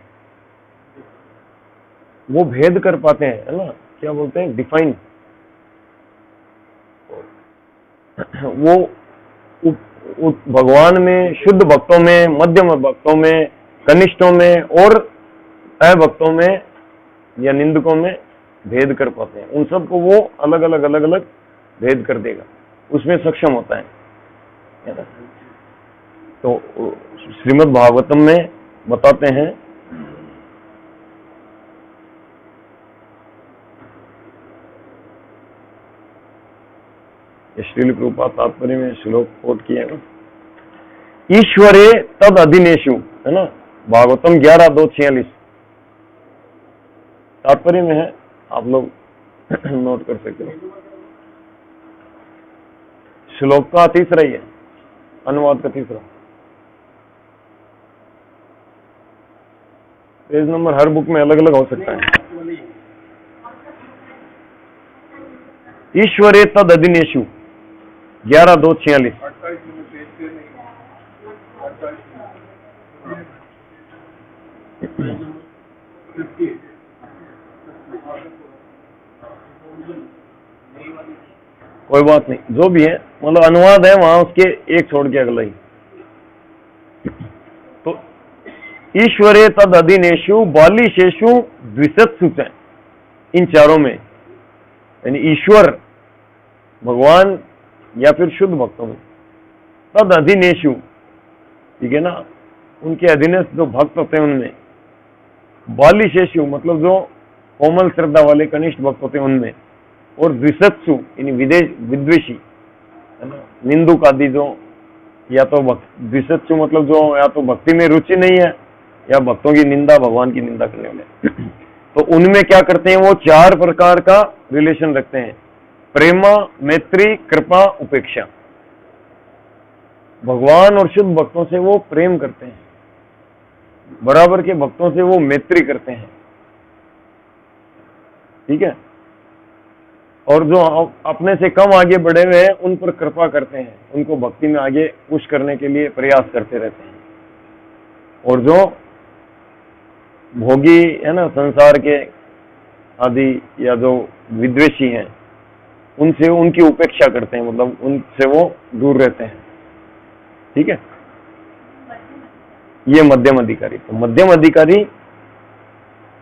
वो भेद कर पाते हैं, है ना, क्या बोलते हैं, डिफाइन। वो भगवान में, शुद्ध भक्तों में, मध्यम भक्तों में, कनिष्ठों में और अभक्तों में या निंदकों में भेद कर पाते हैं। उन सबको वो अलग अलग भेद कर देगा, उसमें सक्षम होता है ना। तो श्रीमद् भागवतम में बताते हैं श्रील प्रभुपाद तात्पर्य में श्लोक कोट किया है ना, ईश्वरे तद अधिनेशु, है ना, भागवतम 11:2-46 तात्पर्य में है, आप लोग नोट कर सकते हो। श्लोक का तीसरा ही है, अनुवाद का तीसरा। पेज नंबर हर बुक में अलग अलग हो सकता है। ईश्वरे तद अधिनेशु 11:2-46। कोई बात नहीं, जो भी है, मतलब अनुवाद है वहां उसके एक छोड़ के अगला ही। तो ईश्वरे तद अधिनेशु बालिशेषु द्विशत्सु, इन चारों में, यानी ईश्वर भगवान या फिर शुद्ध भक्तों में, तद अधिनेशु, ठीक है ना, उनके अधीनस्थ जो भक्त होते हैं उनमें, बालिशेषु मतलब जो कोमल श्रद्धा वाले कनिष्ठ भक्त होते हैं उनमें, और द्विशत्सु यानी विद्वेषी, है ना, निंदुक आदि जो या तो द्विषत्सु मतलब जो या तो भक्ति में रुचि नहीं है या भक्तों की निंदा, भगवान की निंदा करने वाले, तो उनमें क्या करते हैं, वो 4 प्रकार का रिलेशन रखते हैं। प्रेमा, मैत्री, कृपा, उपेक्षा। भगवान और शुद्ध भक्तों से वो प्रेम करते हैं, बराबर के भक्तों से वो मैत्री करते हैं, ठीक है। और जो अपने से कम आगे बढ़े हुए हैं उन पर कृपा करते हैं, उनको भक्ति में आगे पुश करने के लिए प्रयास करते रहते हैं। और जो भोगी है ना, संसार के आदि या जो विद्वेषी हैं, उनसे उनकी उपेक्षा करते हैं, मतलब उनसे वो दूर रहते हैं, ठीक है। ये मध्यम अधिकारी। तो मध्यम अधिकारी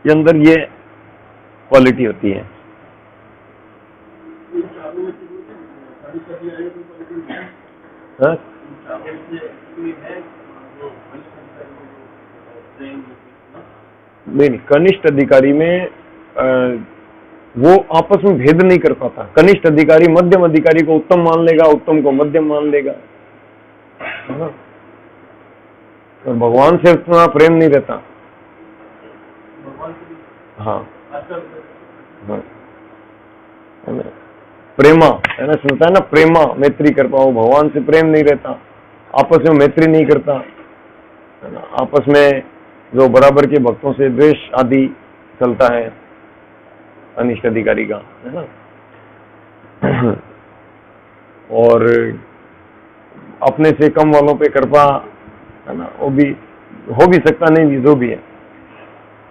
के अंदर ये क्वालिटी होती है। हाँ? नहीं, कनिष्ठ अधिकारी में वो आपस में भेद नहीं कर पाता। कनिष्ठ अधिकारी मध्यम अधिकारी को उत्तम मान लेगा, उत्तम को मध्यम मान लेगा, है ना। तो भगवान से उतना प्रेम नहीं रहता। हाँ, हाँ, है ना। प्रेमा है ना, सुनता है ना, प्रेमा मैत्री कर पाओ, भगवान से प्रेम नहीं रहता, आपस में मैत्री नहीं करता, है ना। आपस में जो बराबर के भक्तों से द्वेष आदि चलता है अनिष्ट अधिकारी का, है ना। और अपने से कम वालों पे कृपा, है ना, वो भी हो भी सकता, नहीं भी, जो भी है।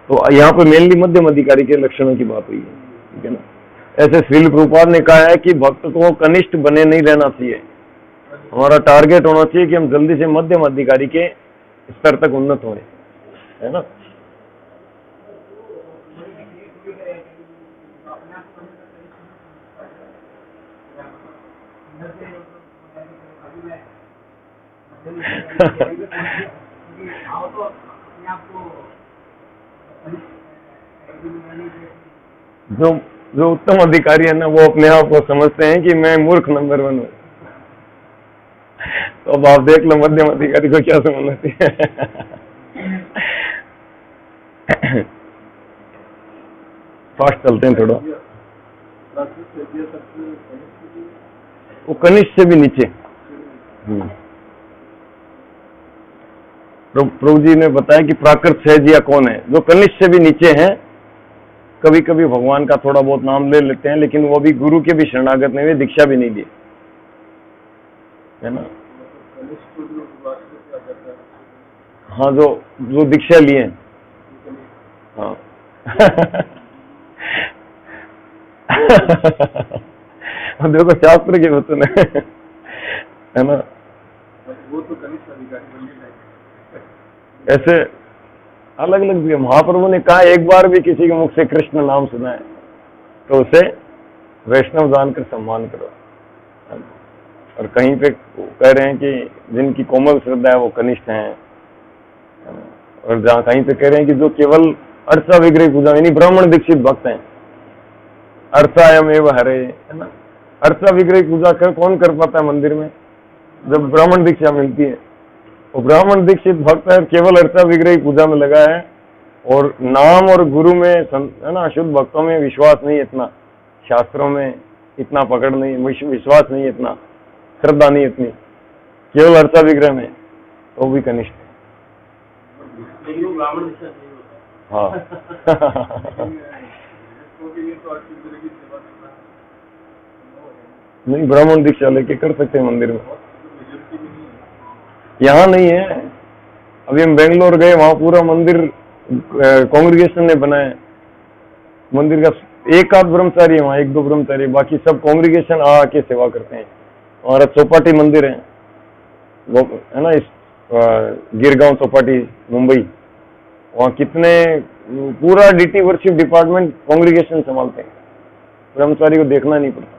तो यहाँ पे मेनली मध्यम अधिकारी के लक्षणों की बात हुई है, ठीक है ना। ऐसे श्रील प्रभुपाद ने कहा है कि भक्त को कनिष्ठ बने नहीं रहना चाहिए, हमारा टारगेट होना चाहिए कि हम जल्दी से मध्यम अधिकारी के स्तर तक उन्नत हों, है ना। जो उत्तम अधिकारी है ना, वो अपने आप को समझते हैं कि मैं मूर्ख नंबर 1 हूं। तो अब आप देख लो मध्यम अधिकारी को क्या समझती है। फास्ट चलते हैं थोड़ा। वो कनिष्ठ से भी नीचे। प्रभु जी ने बताया कि प्राकृत सहजिया कौन है, जो कनिष्ठ से भी नीचे हैं। कभी कभी भगवान का थोड़ा बहुत नाम ले लेते हैं, लेकिन वो भी गुरु के भी शरणागत नहीं हुए, दीक्षा भी नहीं दी, है ना। हाँ, जो दीक्षा लिए, हाँ। देखो शास्त्र के वचन है ना। वो तो कनिष्ठ अधिकारी ऐसे अलग अलग भी। महाप्रभु ने कहा एक बार भी किसी के मुख से कृष्ण नाम सुना है तो उसे वैष्णव जानकर सम्मान करो। और कहीं पे कह रहे हैं कि जिनकी कोमल श्रद्धा है वो कनिष्ठ हैं, और जहाँ कहीं पे कह रहे हैं कि जो केवल अर्चा विग्रह पूजा यानी ब्राह्मण दीक्षित भक्त हैं, अर्चायम एवं हरे, है ना। अर्चा विग्रह पूजा कौन कर पाता है मंदिर में, जब ब्राह्मण दीक्षा मिलती है। वो ब्राह्मण दीक्षित भक्त है, केवल अर्चा विग्रह पूजा में लगा है, और नाम और गुरु में, है ना, शुद्ध भक्तों में विश्वास नहीं, इतना शास्त्रों में इतना पकड़ नहीं, विश्वास नहीं, इतना श्रद्धा नहीं इतनी, केवल अर्चा विग्रह में, तो भी कनिष्ठ है। हाँ। नहीं, ब्राह्मण दीक्षा लेके कर सकते हैं मंदिर में, यहाँ नहीं है। अभी हम बेंगलोर गए, वहां पूरा मंदिर कांग्रेगेशन ने बनाया। मंदिर का एक आध ब्रह्मचारी है वहाँ, 1-2 ब्रह्मचारी, बाकी सब कांग्रेगेशन आके सेवा करते हैं। हमारा चौपाटी मंदिर है वो, है ना, इस गिरगांव चौपाटी मुंबई, वहाँ कितने पूरा डीटी वर्शिप डिपार्टमेंट कांग्रेगेशन संभालते हैं, ब्रह्मचारी को देखना नहीं पड़ता।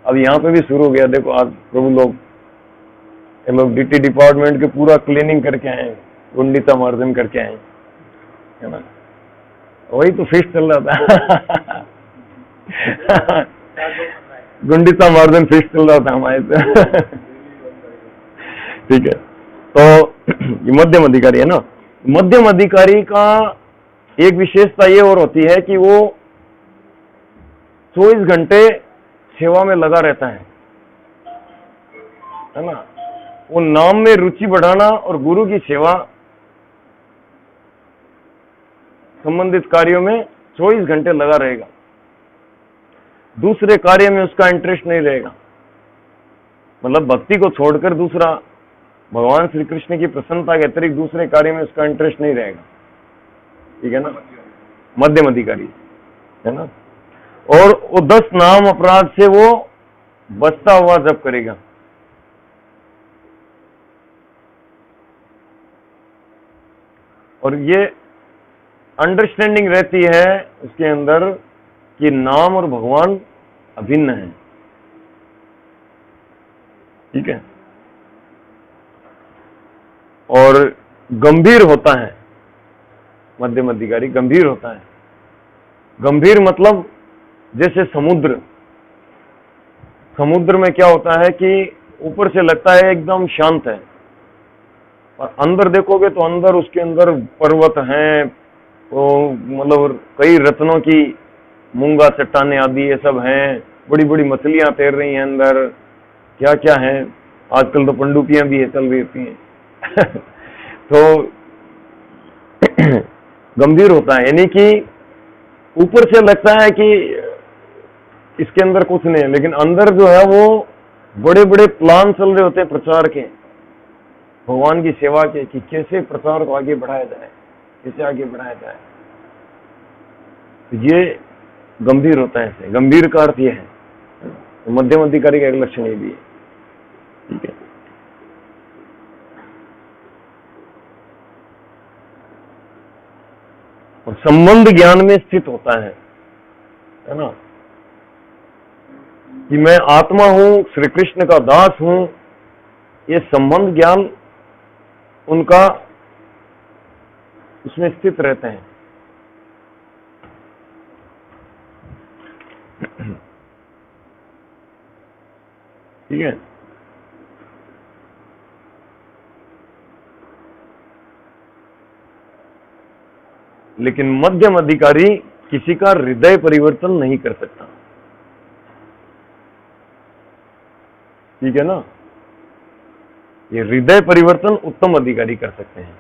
अब यहाँ पे भी शुरू हो गया, देखो आज प्रभु लोग डीटी डिपार्टमेंट के पूरा क्लीनिंग करके आए, गुंडिता मार्जन करके आए, है ना। वही तो फिस्ट चल रहा था। गुंडिता मार्जन फिस्ट चल रहा था हमारे। ठीक है, तो ये मध्यम अधिकारी है ना। मध्यम अधिकारी का एक विशेषता ये और होती है कि वो 24 घंटे सेवा में लगा रहता है ना। वो नाम में रुचि बढ़ाना और गुरु की सेवा संबंधित कार्यों में 24 घंटे लगा रहेगा। दूसरे कार्य में उसका इंटरेस्ट नहीं रहेगा, मतलब भक्ति को छोड़कर दूसरा भगवान श्री कृष्ण की प्रसन्नता के अतिरिक्त दूसरे कार्य में उसका इंटरेस्ट नहीं रहेगा। ठीक है ना, मध्यम अधिकारी है ना। और वो 10 नाम अपराध से वो बचता हुआ जप करेगा। और ये अंडरस्टैंडिंग रहती है उसके अंदर कि नाम और भगवान अभिन्न है। ठीक है, और गंभीर होता है मध्यम अधिकारी, गंभीर होता है। गंभीर मतलब जैसे समुद्र में क्या होता है कि ऊपर से लगता है एकदम शांत है, और अंदर देखोगे तो अंदर उसके अंदर पर्वत हैं, वो मतलब कई रत्नों की मूंगा चट्टाने आदि ये सब हैं, बड़ी बड़ी मछलियां तैर रही हैं अंदर, क्या क्या है, आजकल तो पनडुब्बियां भी चल रही हैं। तो गंभीर होता है, यानी कि ऊपर से लगता है कि इसके अंदर कुछ नहीं है, लेकिन अंदर जो है वो बड़े बड़े प्लान चल रहे होते हैं प्रचार के, भगवान की सेवा के, कि कैसे प्रचार को आगे बढ़ाया जाए, कैसे आगे बढ़ाया जाए। तो ये गंभीर होता है। ऐसे गंभीर का अर्थ ये है, तो मध्यम अधिकारी का एक लक्षण ये भी है। ठीक है, और संबंध ज्ञान में स्थित होता है ना, कि मैं आत्मा हूं, श्री कृष्ण का दास हूं, ये संबंध ज्ञान उनका उसमें स्थित रहते हैं। ठीक है, लेकिन मध्यम अधिकारी किसी का हृदय परिवर्तन नहीं कर सकता। ठीक है ना, ये हृदय परिवर्तन उत्तम अधिकारी कर सकते हैं।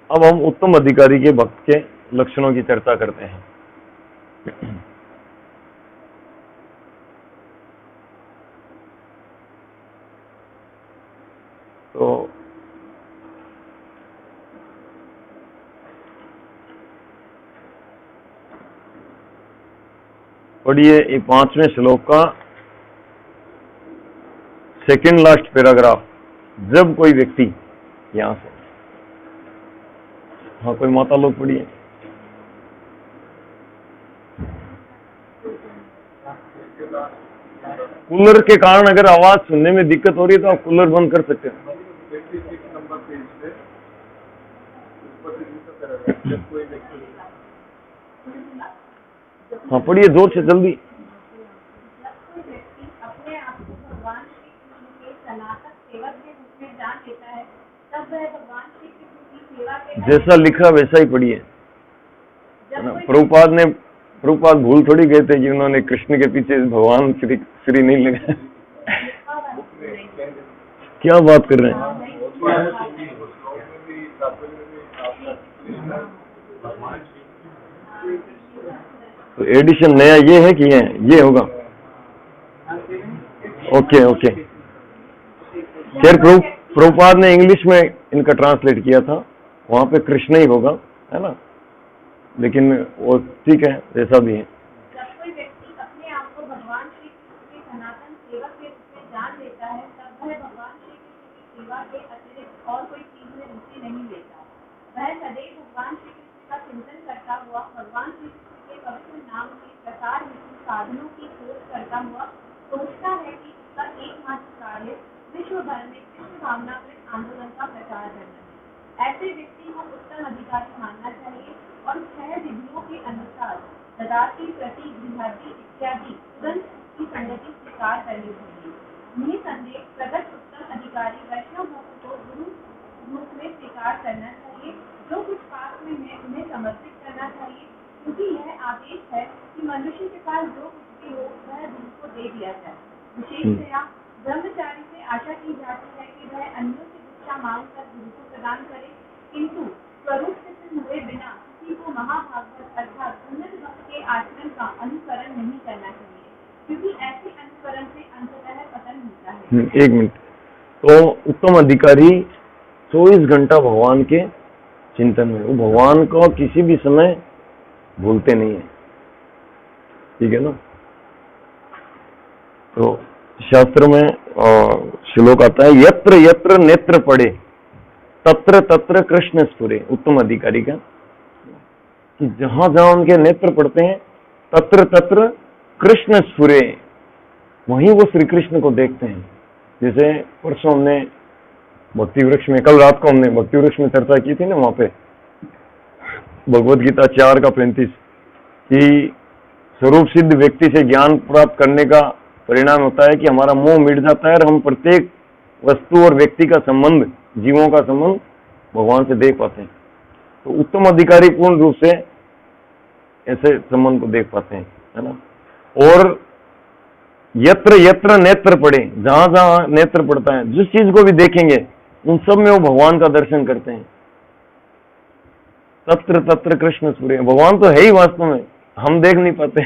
अब हम उत्तम अधिकारी के भक्त के लक्षणों की चर्चा करते हैं। तो पढ़िए ये 5वें श्लोक का सेकंड लास्ट पैराग्राफ। जब कोई व्यक्ति, यहां से, हाँ कोई माता लोग पढ़िए। कूलर के कारण अगर आवाज सुनने में दिक्कत हो रही है तो आप कूलर बंद कर सकते हैं। हाँ पढ़िए जोर से, जल्दी। अपने आप को भगवान श्री कृष्ण के सनातन सेवक के रूप में जान लेता है, तब वह भगवान श्री कृष्ण की सेवा के जैसा लिखा वैसा ही पढ़िए। प्रभुपाद भूल थोड़ी गए थे कि उन्होंने कृष्ण के पीछे भगवान श्री नहीं लगा। क्या बात कर रहे हैं? तो एडिशन नया ये है कि ये होगा। ओके ओके, खैर प्रभुपाद ने इंग्लिश में इनका ट्रांसलेट किया था, वहां पे कृष्ण ही होगा, है ना, लेकिन वो ठीक है जैसा भी है। जब कोई व्यक्ति अपने आप को भगवान श्री कृष्ण के सनातन सेवक के रूप में जान लेता है, तब वह भगवान श्री कृष्ण की सेवा के अतिरिक्त और कोई चीज में रुचि नहीं लेता। वह सदैव भगवान श्री कृष्ण का चिंतन करता हुआ भगवान श्री कृष्ण के पवित्र नाम के प्रसार हेतु साधनों की खोज करता हुआ सोचता है कि उसका एकमात्र कार्य विश्व भर में कृष्ण भावनाकृत आंदोलन का प्रचार करना है। ऐसे व्यक्ति को उत्तम अधिकारी मानना चाहिए और 6 विधियों के अनुसार ददाति प्रति गृहाति इत्यादि तुरंत की संगति स्वीकार करनी चाहिए। निसंदेह प्रगत उत्तम अधिकारी वैष्णव भक्त को गुरु रूप में स्वीकार करना चाहिए। जो कुछ पास में है उन्हें समर्पित करना चाहिए, क्योंकि यह आदेश है कि मनुष्य के पास जो कुछ भी हो वह गुरु को दे दिया जाए। विशेषतया ब्रह्मचारी से आशा की जाती है कि वह अन्यों से भिक्षा मांगकर गुरु को प्रदान करे, किंतु स्वरूप से सिद्ध हुए बिना किसी को महाभागवत अर्थात उन्नत भक्त के आचरण का अनुकरण नहीं करना चाहिए, क्योंकि ऐसे अनुकरण से अंततः पतन होता है। एक मिनट। तो उत्तम अधिकारी 24 घंटा भगवान के चिंतन में, वो भगवान को किसी भी समय भूलते नहीं है, ठीक है ना। तो शास्त्र में श्लोक आता है, यत्र यत्र नेत्र पड़े तत्र तत्र कृष्ण स्फुरे। उत्तम अधिकारी का कि जहां जहां उनके नेत्र पड़ते हैं तत्र तत्र कृष्ण स्फुरे, वहीं वो श्री कृष्ण को देखते हैं। जैसे परसों हमने भक्ति वृक्ष में, कल रात को हमने भक्ति वृक्ष में चर्चा की थी ना, वहां पे भगवद गीता 4:35 कि स्वरूप सिद्ध व्यक्ति से ज्ञान प्राप्त करने का परिणाम होता है कि हमारा मोह मिट जाता है और हम प्रत्येक वस्तु और व्यक्ति का संबंध, जीवों का संबंध भगवान से देख पाते हैं। तो उत्तम अधिकारी पूर्ण रूप से ऐसे संबंध को देख पाते हैं, है ना। और यत्र यत्र नेत्र पड़े, जहां जहां नेत्र पड़ता है, जिस चीज को भी देखेंगे उन सब में वो भगवान का दर्शन करते हैं। तत्र तत्र कृष्ण स्फुरे, भगवान तो है ही वास्तव में, हम देख नहीं पाते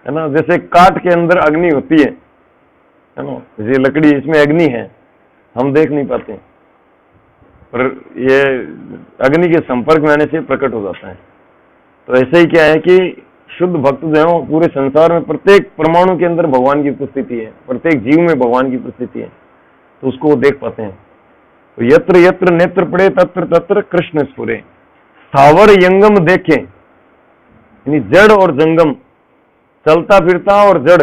है ना। जैसे काठ के अंदर अग्नि होती है ना, ये लकड़ी, इसमें अग्नि है, हम देख नहीं पाते, पर ये अग्नि के संपर्क में आने से प्रकट हो जाता है। तो ऐसे ही क्या है कि शुद्ध भक्त जो है वो पूरे संसार में प्रत्येक परमाणु के अंदर भगवान की उपस्थिति है, प्रत्येक जीव में भगवान की उपस्थिति है, तो उसको वो देख पाते हैं। तो यत्र यत्र नेत्र पड़े तत्र तत्र कृष्ण स्फुरे। स्थावर यंगम देखें, यानी जड़ और जंगम, चलता फिरता और जड़,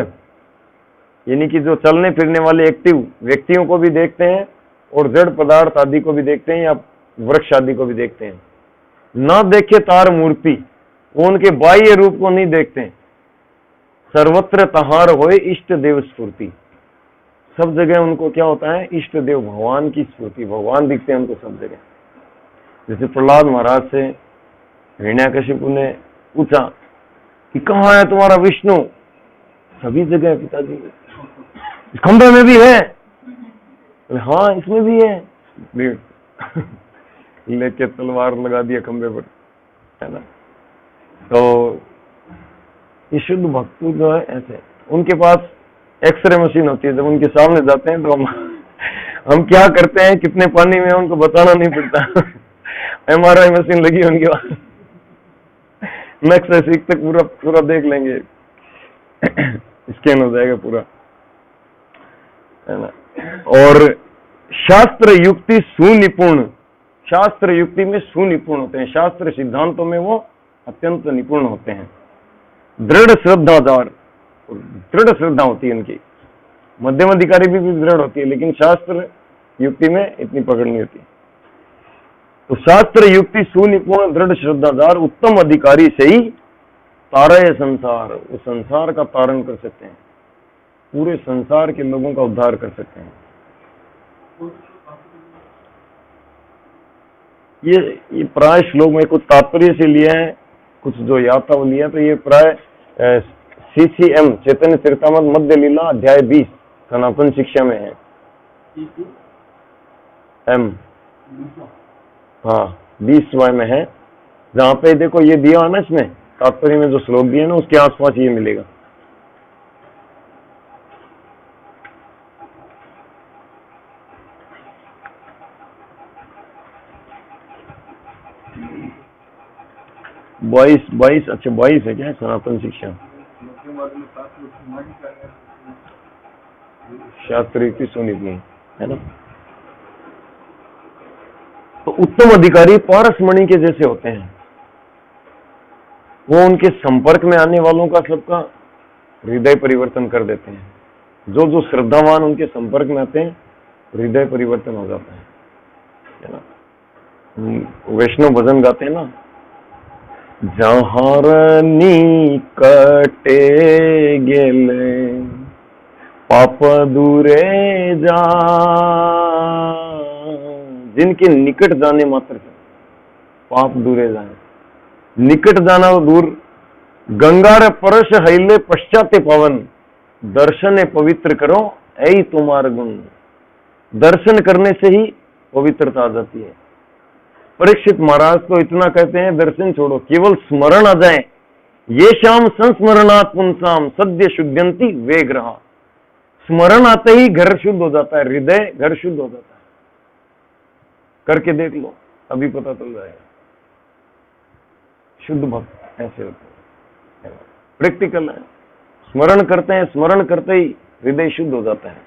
यानी कि जो चलने फिरने वाले एक्टिव व्यक्तियों को भी देखते हैं और जड़ पदार्थ आदि को भी देखते हैं, या वृक्ष आदि को भी देखते हैं। न देखे तार मूर्ति, वो उनके बाह्य रूप को नहीं देखते हैं। सर्वत्र तहार होए इष्ट देव स्फूर्ति, सब जगह उनको क्या होता है, इष्ट देव भगवान की स्फूर्ति, भगवान दिखते हैं उनको सब जगह। जैसे प्रहलाद महाराज से हिरण्याकशिपु ने पूछा कि कहाँ है तुम्हारा विष्णु, सभी जगह है पिताजी, इस खंभे में भी है, हाँ इसमें भी है, लेके तलवार लगा दिया खंभे पर, है ना। तो ये शुद्ध भक्त जो है ऐसे, उनके पास एक्सरे मशीन होती है, जब उनके सामने जाते हैं तो हम क्या करते हैं, कितने पानी में, उनको बताना नहीं पड़ता। MRI मशीन लगी उनके पास, मैक्स सीख तक पूरा देख लेंगे, स्कैन हो जाएगा पूरा, है ना। और शास्त्र युक्ति सुनिपुण, शास्त्र युक्ति में सुनिपुण होते हैं, शास्त्र सिद्धांतों में वो अत्यंत निपुण होते हैं। दृढ़ श्रद्धादार, दृढ़ श्रद्धा होती है उनकी, मध्यम अधिकारी भी दृढ़ होती है, लेकिन शास्त्र युक्ति में इतनी पकड़ नहीं होती। तो शास्त्र युक्ति सुनिपुण दृढ़ श्रद्धादार उत्तम अधिकारी से ही तारय संसार, वो संसार का तारण कर सकते हैं, पूरे संसार के लोगों का उद्धार कर सकते हैं। ये प्राय श्लोक में कुछ तात्पर्य से लिया है, कुछ जो याद था वो लिया। तो ये प्राय CCM चैतन्य चरितामृत मध्य लीला अध्याय 20 सनातन शिक्षा में है। M हाँ 20वां में है, जहाँ पे देखो ये दिया है ना, इसमें तात्पर्य में जो श्लोक दिए ना उसके आसपास ये मिलेगा। बाईस अच्छा 22 है क्या सनातन शिक्षा, शास्त्र युक्ति सुनिपुण, है ना। तो उत्तम अधिकारी पारसमणि के जैसे होते हैं, वो उनके संपर्क में आने वालों का सबका हृदय परिवर्तन कर देते हैं। जो जो श्रद्धावान उनके संपर्क में आते हैं हृदय परिवर्तन हो जाता है ना। वैष्णव भजन गाते हैं ना, जहार निकटे गेले पाप दूरे जा, जिनके निकट जाने मात्र से पाप दूरे जाए। निकट जाना दूर, गंगार परश हईले पश्चाते पवन, दर्शने पवित्र करो ऐ तुम्हार गुण। दर्शन करने से ही पवित्रता आ जाती है। परीक्षित महाराज तो इतना कहते हैं, दर्शन छोड़ो, केवल स्मरण आ जाए, ये शाम संस्मरणात् पुंसाम सद्य शुद्धंति वे ग्रहा। स्मरण आते ही घर शुद्ध हो जाता है, हृदय घर शुद्ध हो जाता है। करके देख लो, अभी पता चल जाएगा। शुद्ध भक्त ऐसे होते हैं, प्रैक्टिकल है। स्मरण करते हैं, स्मरण करते ही हृदय शुद्ध हो जाता है।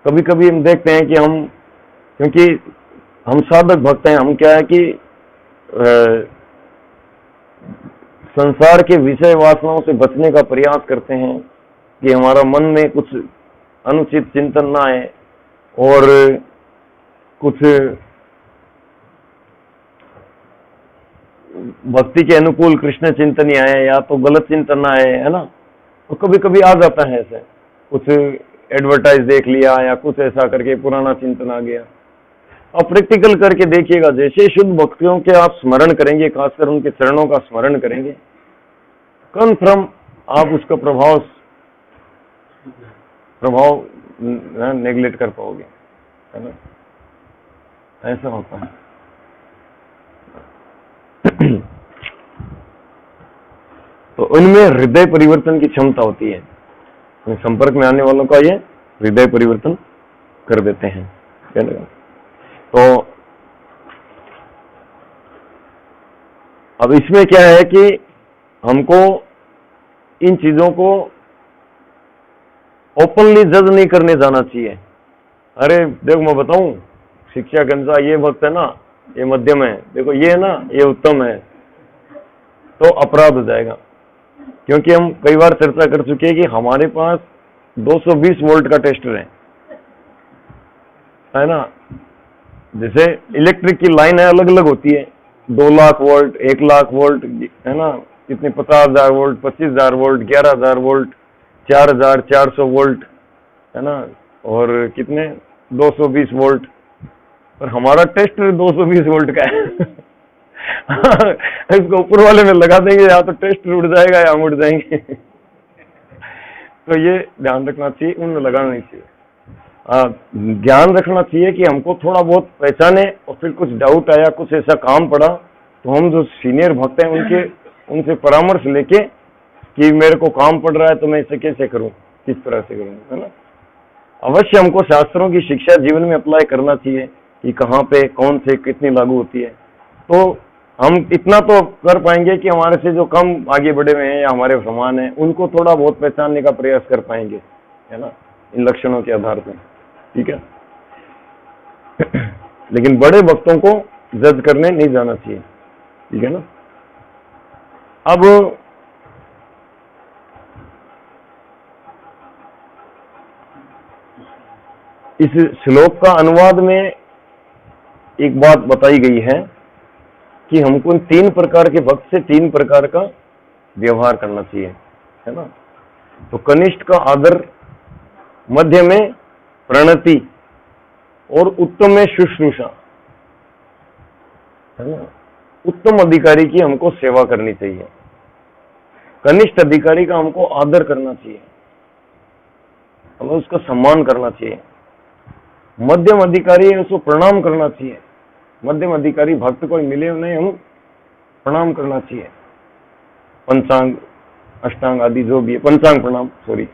कभी कभी हम देखते हैं कि हम, क्योंकि हम साधक भक्त हैं, हम क्या है कि संसार के विषय वासनाओं से बचने का प्रयास करते हैं कि हमारा मन में कुछ अनुचित चिंतन ना आए और कुछ भक्ति के अनुकूल कृष्ण चिंतन ही आए या तो गलत चिंतन ना आए, है ना। तो कभी कभी आ जाता है ऐसे, कुछ एडवर्टाइज देख लिया या कुछ ऐसा करके पुराना चिंतन आ गया। आप प्रैक्टिकल करके देखिएगा, जैसे शुद्ध भक्तियों के आप स्मरण करेंगे, खासकर उनके चरणों का स्मरण करेंगे, कन्फर्म आप उसका प्रभाव नेग्लेक्ट कर पाओगे, है ना। ऐसा होता है। तो उनमें हृदय परिवर्तन की क्षमता होती है। संपर्क में आने वालों का ये हृदय परिवर्तन कर देते हैं, है ना। तो अब इसमें क्या है कि हमको इन चीजों को ओपनली जज नहीं करने जाना चाहिए। अरे देखो मैं बताऊं, शिक्षा के अनुसार ये भक्त है ना, ये मध्यम है, देखो ये है ना, ये उत्तम है, तो अपराध हो जाएगा। क्योंकि हम कई बार चर्चा कर चुके हैं कि हमारे पास 220 वोल्ट का टेस्टर है ना। जैसे इलेक्ट्रिक की लाइन है, अलग अलग होती है, 2 लाख वोल्ट, 1 लाख वोल्ट, है ना, कितने 50,000 वोल्ट, 25,000 वोल्ट, 11,000 वोल्ट, 4,400 वोल्ट, है ना, और कितने 220 वोल्ट। पर हमारा टेस्टर 220 वोल्ट का है। इसको ऊपर वाले में लगा देंगे, या तो टेस्टर उड़ जाएगा या हम उड़ जाएंगे। तो ये ध्यान रखना चाहिए, उनमें लगाना नहीं चाहिए। ध्यान रखना चाहिए कि हमको थोड़ा बहुत पहचाने और फिर कुछ डाउट आया, कुछ ऐसा काम पड़ा, तो हम जो सीनियर भक्त हैं उनसे परामर्श लेके कि मेरे को काम पड़ रहा है तो मैं इसे कैसे करूं, किस तरह से करूं, है ना। अवश्य हमको शास्त्रों की शिक्षा जीवन में अप्लाई करना चाहिए कि कहाँ पे कौन से कितनी लागू होती है। तो हम इतना तो कर पाएंगे कि हमारे से जो कम आगे बढ़े हुए हैं या हमारे समान हैं उनको थोड़ा बहुत पहचानने का प्रयास कर पाएंगे, है ना, इन लक्षणों के आधार पर, ठीक है। लेकिन बड़े भक्तों को जज करने नहीं जाना चाहिए, ठीक है ना। अब इस श्लोक का अनुवाद में एक बात बताई गई है कि हमको 3 प्रकार के भक्त से 3 प्रकार का व्यवहार करना चाहिए, है ना। तो कनिष्ठ का आदर, मध्य में प्रणति और उत्तम में शुश्रूषा, है ना। उत्तम अधिकारी की हमको सेवा करनी चाहिए, कनिष्ठ अधिकारी का हमको आदर करना चाहिए, हमें उसका सम्मान करना चाहिए। मध्यम अधिकारी है उसको प्रणाम करना चाहिए। मध्यम अधिकारी भक्त कोई मिले नहीं, हम प्रणाम करना चाहिए। पंचांग अष्टांग आदि जो भी है, पंचांग प्रणाम, सॉरी,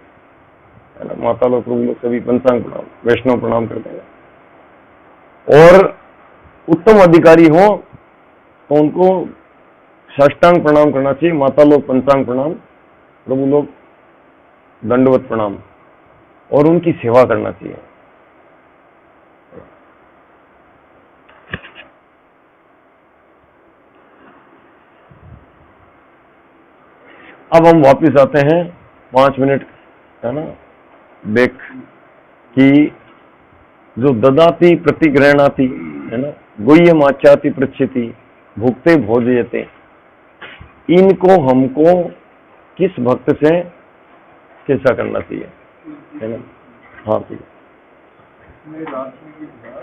है ना, माता लोग प्रभु लोग सभी पंचांग प्रणाम, वैष्णव प्रणाम करते हैं। और उत्तम अधिकारी हो तो उनको साष्टांग प्रणाम करना चाहिए। माता लोग पंचांग प्रणाम, प्रभु लोग दंडवत प्रणाम, और उनकी सेवा करना चाहिए। अब हम वापस आते हैं 5 मिनट, है ना, बैक, कि जो ददाती प्रतिग्रहणाती, है ना, गुह्यम आचाति पृच्छति भुक्ते भोजयते, इनको हमको किस भक्त से कैसा करना चाहिए, है ना? हाँ ठीक है। मैं लास्ट में ये था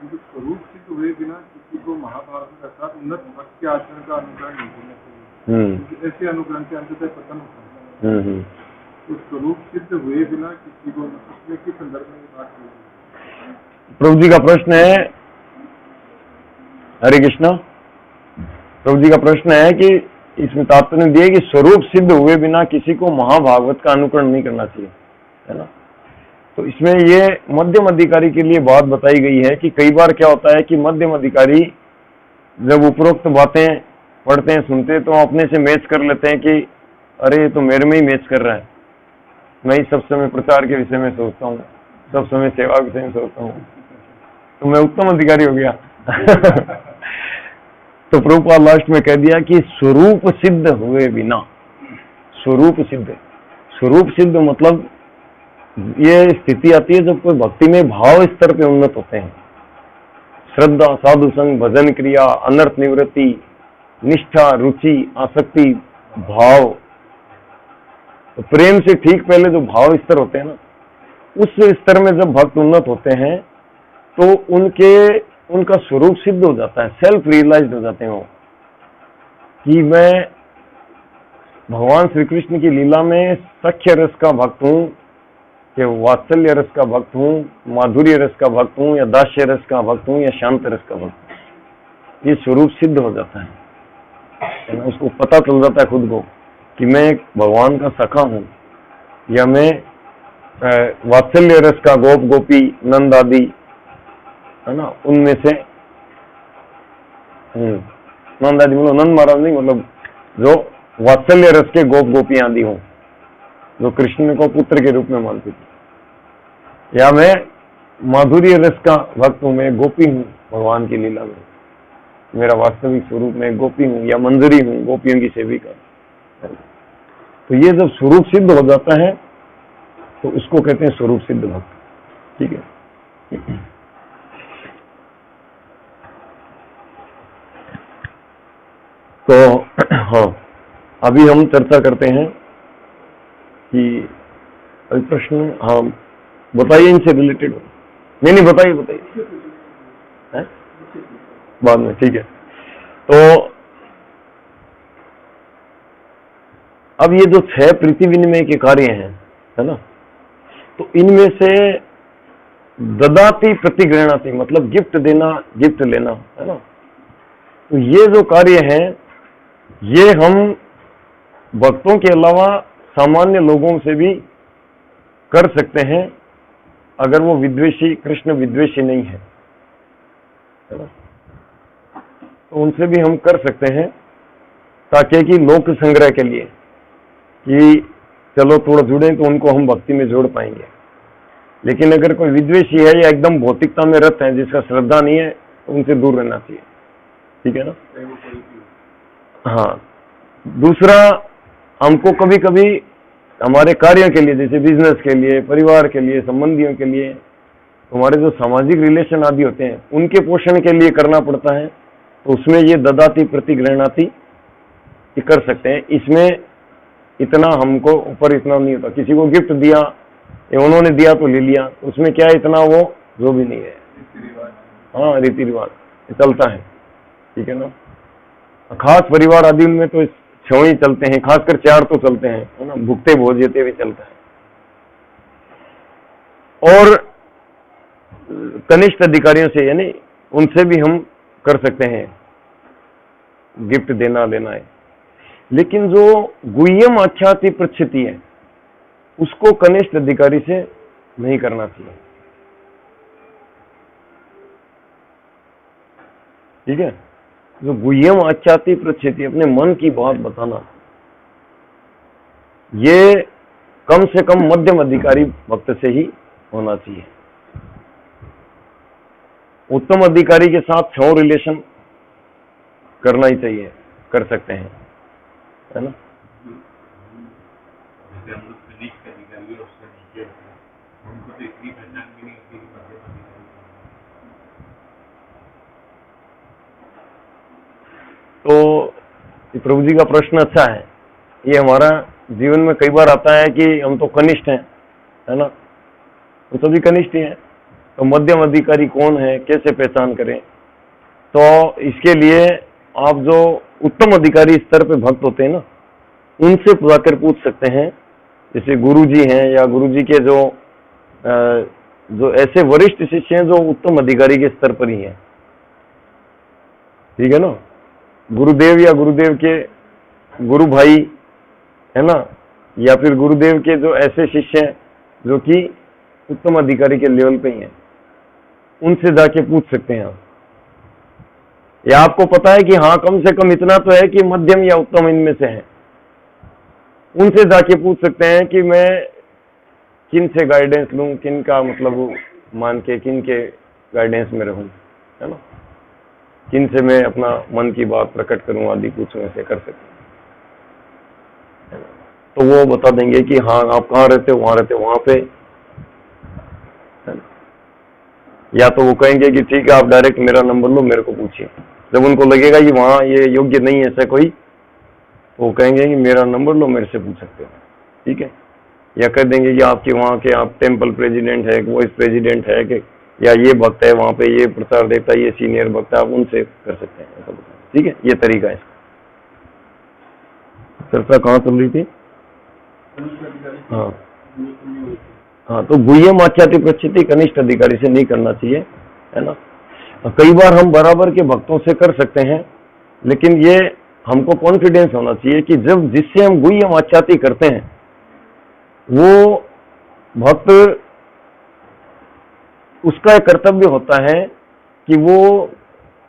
कि स्वरूप सिद्ध हुए बिना किसी को महाभारत अर्थात उन्नत भक्त के आचरण का अनुकरण नहीं करना चाहिए। ऐसे अनुकरण से अंततः पतन होता है। तो स्वरूप सिद्ध हुए बिना किसी को उसमें किस संदर्भ में बात की? प्रभु जी का प्रश्न है, हरे कृष्णा, प्रभु जी का प्रश्न है कि इसमें तात्पर्य दिया कि स्वरूप सिद्ध हुए बिना किसी को महाभागवत का अनुकरण नहीं करना चाहिए, है ना? तो इसमें ये मध्यम अधिकारी के लिए बात बताई गई है कि कई बार क्या होता है कि मध्यम अधिकारी जब उपरोक्त बातें पढ़ते हैं, सुनते हैं, तो अपने से मैच कर लेते हैं कि अरे ये तो मेरे में ही मैच कर रहा है, मैं ही सब समय प्रचार के विषय में सोचता हूँ, सब समय सेवा के विषय में सोचता हूँ, तो मैं उत्तम अधिकारी हो गया। तो प्रभुपाद लास्ट में कह दिया कि स्वरूप सिद्ध हुए बिना, स्वरूप सिद्ध मतलब ये स्थिति आती है जब कोई भक्ति में भाव स्तर पे उन्नत होते हैं, श्रद्धा, साधु संग, भजन क्रिया, अनर्थ निवृत्ति, निष्ठा, रुचि, आसक्ति, भाव। तो प्रेम से ठीक पहले जो भाव स्तर होते हैं ना, उस स्तर में जब भक्त उन्नत होते हैं तो उनका स्वरूप सिद्ध हो जाता है, सेल्फ रियलाइज्ड हो जाते हैं वो कि मैं भगवान श्री कृष्ण की लीला में सख्य रस का भक्त हूँ, कि वात्सल्य रस का भक्त हूँ, माधुर्य रस का भक्त हूँ, या दास्य रस का भक्त हूँ, या शांत रस का भक्त हूँ। ये स्वरूप सिद्ध हो जाता है, उसको पता चल जाता है खुद को कि मैं भगवान का सखा हूँ, या मैं वात्सल्य रस का गोप गोपी नंद आदि, है ना, उनमें से नंद आदि मतलब नंद महाराज नहीं, मतलब जो वात्सल्य रस के गोप गोपी आदि हों, जो कृष्ण को पुत्र के रूप में मानती थी, या मैं माधुर्य रस का भक्त हूं, मैं गोपी हूं भगवान की लीला में, मेरा वास्तविक स्वरूप में गोपी हूं, या मंजरी हूं, गोपियों की सेविका। तो ये जब स्वरूप सिद्ध हो जाता है तो उसको कहते हैं स्वरूप सिद्ध भक्त, ठीक है। तो हाँ, अभी हम चर्चा करते हैं कि अभी प्रश्न, हाँ बताइए, इनसे रिलेटेड। नहीं बताइए बाद में, ठीक है। तो अब ये जो 6 प्रीति विनिमय के कार्य हैं, है ना, तो इनमें से ददाती प्रतिगृणाती मतलब गिफ्ट देना, गिफ्ट लेना, है ना, तो ये जो कार्य हैं ये हम भक्तों के अलावा सामान्य लोगों से भी कर सकते हैं, अगर वो विद्वेषी, कृष्ण विद्वेषी नहीं है ना, तो उनसे भी हम कर सकते हैं, ताकि कि लोक संग्रह के लिए कि चलो थोड़ा जुड़े तो उनको हम भक्ति में जोड़ पाएंगे। लेकिन अगर कोई विद्वेषी है या एकदम भौतिकता में रत है, जिसका श्रद्धा नहीं है, तो उनसे दूर रहना चाहिए, ठीक है ना। हाँ, दूसरा, हमको कभी कभी हमारे कार्यों के लिए, जैसे बिजनेस के लिए, परिवार के लिए, संबंधियों के लिए, हमारे जो सामाजिक रिलेशन आदि होते हैं उनके पोषण के लिए करना पड़ता है, तो उसमें ये ददाती प्रतिगृणाती कर सकते हैं। इसमें इतना हमको ऊपर इतना नहीं होता, किसी को गिफ्ट दिया, उन्होंने दिया तो ले लिया, उसमें क्या इतना वो जो भी नहीं है, हाँ रीति रिवाज चलता है, ठीक है ना। खास परिवार आदि में तो 6 ही चलते हैं, खासकर 4 तो चलते हैं, है ना, भुगते भोजते भी चलता है। और कनिष्ठ अधिकारियों से, यानी उनसे भी हम कर सकते हैं, गिफ्ट देना लेना है। लेकिन जो गुह्यम आख्याति प्रचिति है उसको कनिष्ठ अधिकारी से नहीं करना चाहिए, ठीक है। जो गुह्यम आख्याति प्रचिति, अपने मन की बात बताना, ये कम से कम मध्यम अधिकारी भक्त से ही होना चाहिए। उत्तम अधिकारी के साथ 6 रिलेशन करना ही चाहिए, कर सकते हैं, है ना। तो ये प्रभु जी का प्रश्न अच्छा है। ये हमारा जीवन में कई बार आता है कि हम तो कनिष्ठ हैं, है ना, वो सभी कनिष्ठ ही हैं, तो मध्यम अधिकारी कौन है, कैसे पहचान करें? तो इसके लिए आप जो उत्तम अधिकारी स्तर पे भक्त होते हैं ना, उनसे जाकर पूछ सकते हैं। जैसे गुरु जी हैं या गुरु जी के जो ऐसे वरिष्ठ शिष्य हैं जो उत्तम अधिकारी के स्तर पर ही हैं, ठीक है ना, गुरुदेव या गुरुदेव के गुरु भाई, है ना, या फिर गुरुदेव के जो ऐसे शिष्य हैं जो कि उत्तम अधिकारी के लेवल पे ही हैं, उनसे जाके पूछ सकते हैं आप। या आपको पता है कि हाँ कम से कम इतना तो है कि मध्यम या उत्तम इनमें से है, उनसे जाके पूछ सकते हैं कि मैं किन से गाइडेंस लूं, किन का मतलब मान के किन के गाइडेंस में रहूं, है ना, किन से मैं अपना मन की बात प्रकट करूं आदि कुछ ऐसे कर सकते हैं। तो वो बता देंगे कि हाँ आप कहाँ रहते हो, वहां रहते हो, वहां पे, है ना। या तो वो कहेंगे कि ठीक है आप डायरेक्ट मेरा नंबर लो, मेरे को पूछिए। जब उनको लगेगा कि वहां ये योग्य नहीं है ऐसा कोई, तो वो कहेंगे कि मेरा नंबर लो, मेरे से पूछ सकते हो, ठीक है। या कह देंगे कि आपके वहाँ के आप टेम्पल प्रेसिडेंट है, वाइस प्रेसिडेंट है कि या ये भक्त है वहाँ पे, ये प्रचार देता है, ये सीनियर भक्त है, आप उनसे कर सकते हैं, ऐसा बताएं, ठीक है। ये तरीका है इसका। चर्चा कहाँ चल रही थी? हाँ हाँ, तो गुह्यम आख्याति प्रचिति कनिष्ठ अधिकारी से नहीं करना चाहिए, है ना। कई बार हम बराबर के भक्तों से कर सकते हैं, लेकिन ये हमको कॉन्फिडेंस होना चाहिए कि जब जिससे हम गुह्यम आख्याति करते हैं वो भक्त, उसका एक कर्तव्य होता है कि वो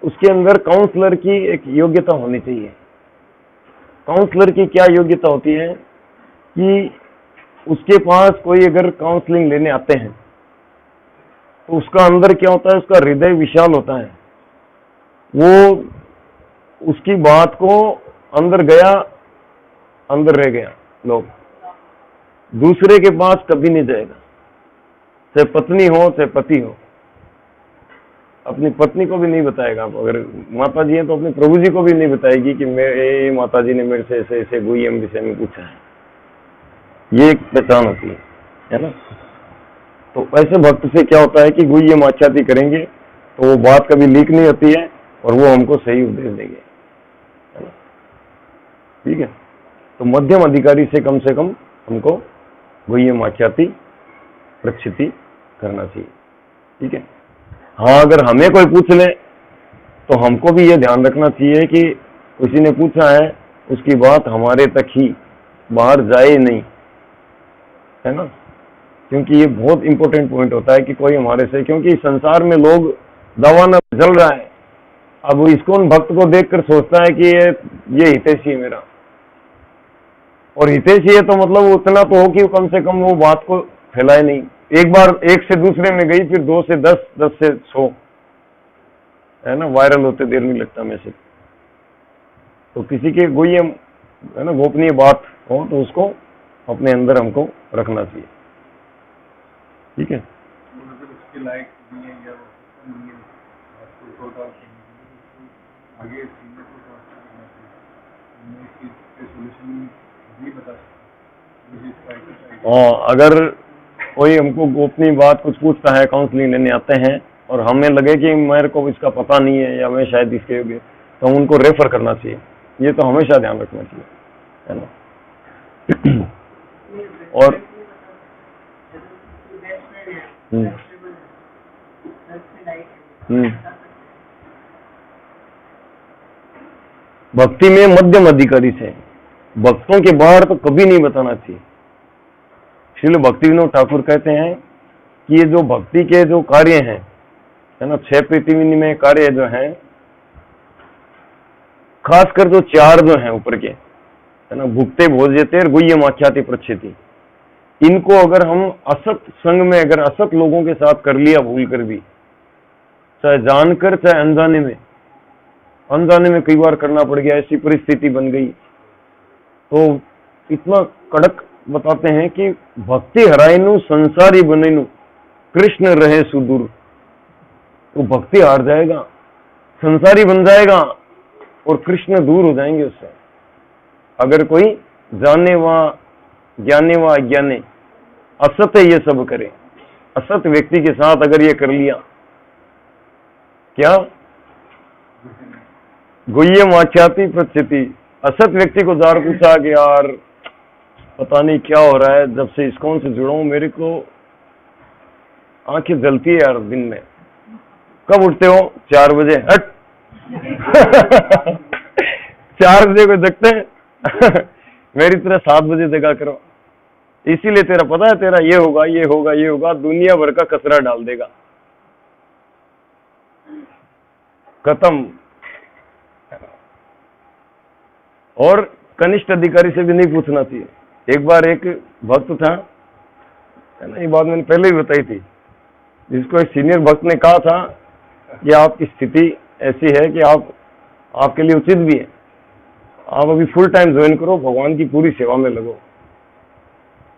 उसके अंदर काउंसलर की एक योग्यता होनी चाहिए। काउंसलर की क्या योग्यता होती है कि उसके पास कोई अगर काउंसलिंग लेने आते हैं तो उसका अंदर क्या होता है, उसका हृदय विशाल होता है, वो उसकी बात को अंदर गया अंदर रह गया, लोग दूसरे के पास कभी नहीं जाएगा, चाहे पत्नी हो चाहे पति हो, अपनी पत्नी को भी नहीं बताएगा। अगर माता जी हैं तो अपने प्रभु जी को भी नहीं बताएगी कि मेरे माता जी ने मेरे से ऐसे ऐसे गुह्यम विषय में पूछा है। ये एक पहचान होती है ना। तो ऐसे भक्त से क्या होता है कि गुह्यम आख्याति करेंगे तो वो बात कभी लीक नहीं होती है और वो हमको सही उपदेश देंगे, है ना, ठीक है। तो मध्यम अधिकारी से कम हमको गुह्यम आख्याति प्रक्षिति करना चाहिए, ठीक है। हाँ, अगर हमें कोई पूछ ले तो हमको भी ये ध्यान रखना चाहिए कि किसी ने पूछा है उसकी बात हमारे तक ही बाहर जाए नहीं, है ना, क्योंकि ये बहुत इंपॉर्टेंट पॉइंट होता है कि कोई हमारे से, क्योंकि संसार में लोग दवाना जल रहा है। अब इसको उन भक्त को देखकर सोचता है कि ये हितैषी है मेरा, और हितैषी है तो मतलब उतना तो हो कि कम से कम वो बात को फैलाए नहीं। एक बार एक से दूसरे में गई, फिर 2 से 10, 10 से 100, है ना, वायरल होते देर नहीं लगता मैसेज। तो किसी के गुह्यम, है ना, गोपनीय बात हो तो उसको अपने अंदर हमको रखना चाहिए, ठीक है। उसके लायक नहीं है या आगे अगर कोई हमको गोपनीय बात कुछ पूछता है, काउंसलिंग लेने आते हैं और हमें लगे कि मेरे को इसका पता नहीं है या मैं शायद इसके योग्य, तो हम उनको रेफर करना चाहिए। ये तो हमेशा ध्यान रखना चाहिए, है ना। और भक्ति में मध्यम अधिकारी से, भक्तों के बाहर तो कभी नहीं बताना चाहिए। श्रील भक्ति विनोद ठाकुर कहते हैं कि ये जो भक्ति के जो कार्य हैं, है ना, 6 पृथ्वी में कार्य जो हैं, खासकर जो 4 जो हैं ऊपर के, है ना, भुक्ते भोज्यते गुह्यम आख्याति प्रक्षिति, इनको अगर हम असत संग में, अगर असत लोगों के साथ कर लिया भूल कर भी, चाहे जानकर चाहे अनजाने में कई बार करना पड़ गया, ऐसी परिस्थिति बन गई, तो इतना कड़क बताते हैं कि भक्ति हराइनु संसारी बनेनु कृष्ण रहे सुदूर। तो भक्ति हार जाएगा, संसारी बन जाएगा और कृष्ण दूर हो जाएंगे उससे। अगर कोई जाने व ज्ञाने व अज्ञाने असत है ये सब करे, असत व्यक्ति के साथ अगर ये कर लिया, क्या गुह्यम आख्याति प्रचिति, असत व्यक्ति को जार पूछा कि यार पता नहीं क्या हो रहा है, जब से इस्कॉन से जुड़ा हूं मेरे को आंखें जलती है यार दिन में। कब उठते हो? 4 बजे। हट 4 बजे को जगते हैं मेरी तरह 7 बजे जगा करो, इसीलिए तेरा पता है तेरा ये होगा ये होगा ये होगा, दुनिया भर का कचरा डाल देगा, खत्म। और कनिष्ठ अधिकारी से भी नहीं पूछना चाहिए। एक बार एक भक्त था, है ना, ये बात मैंने पहले भी बताई थी, जिसको एक सीनियर भक्त ने कहा था कि आपकी स्थिति ऐसी है कि आपके लिए उचित भी है, आप अभी फुल टाइम ज्वाइन करो, भगवान की पूरी सेवा में लगो,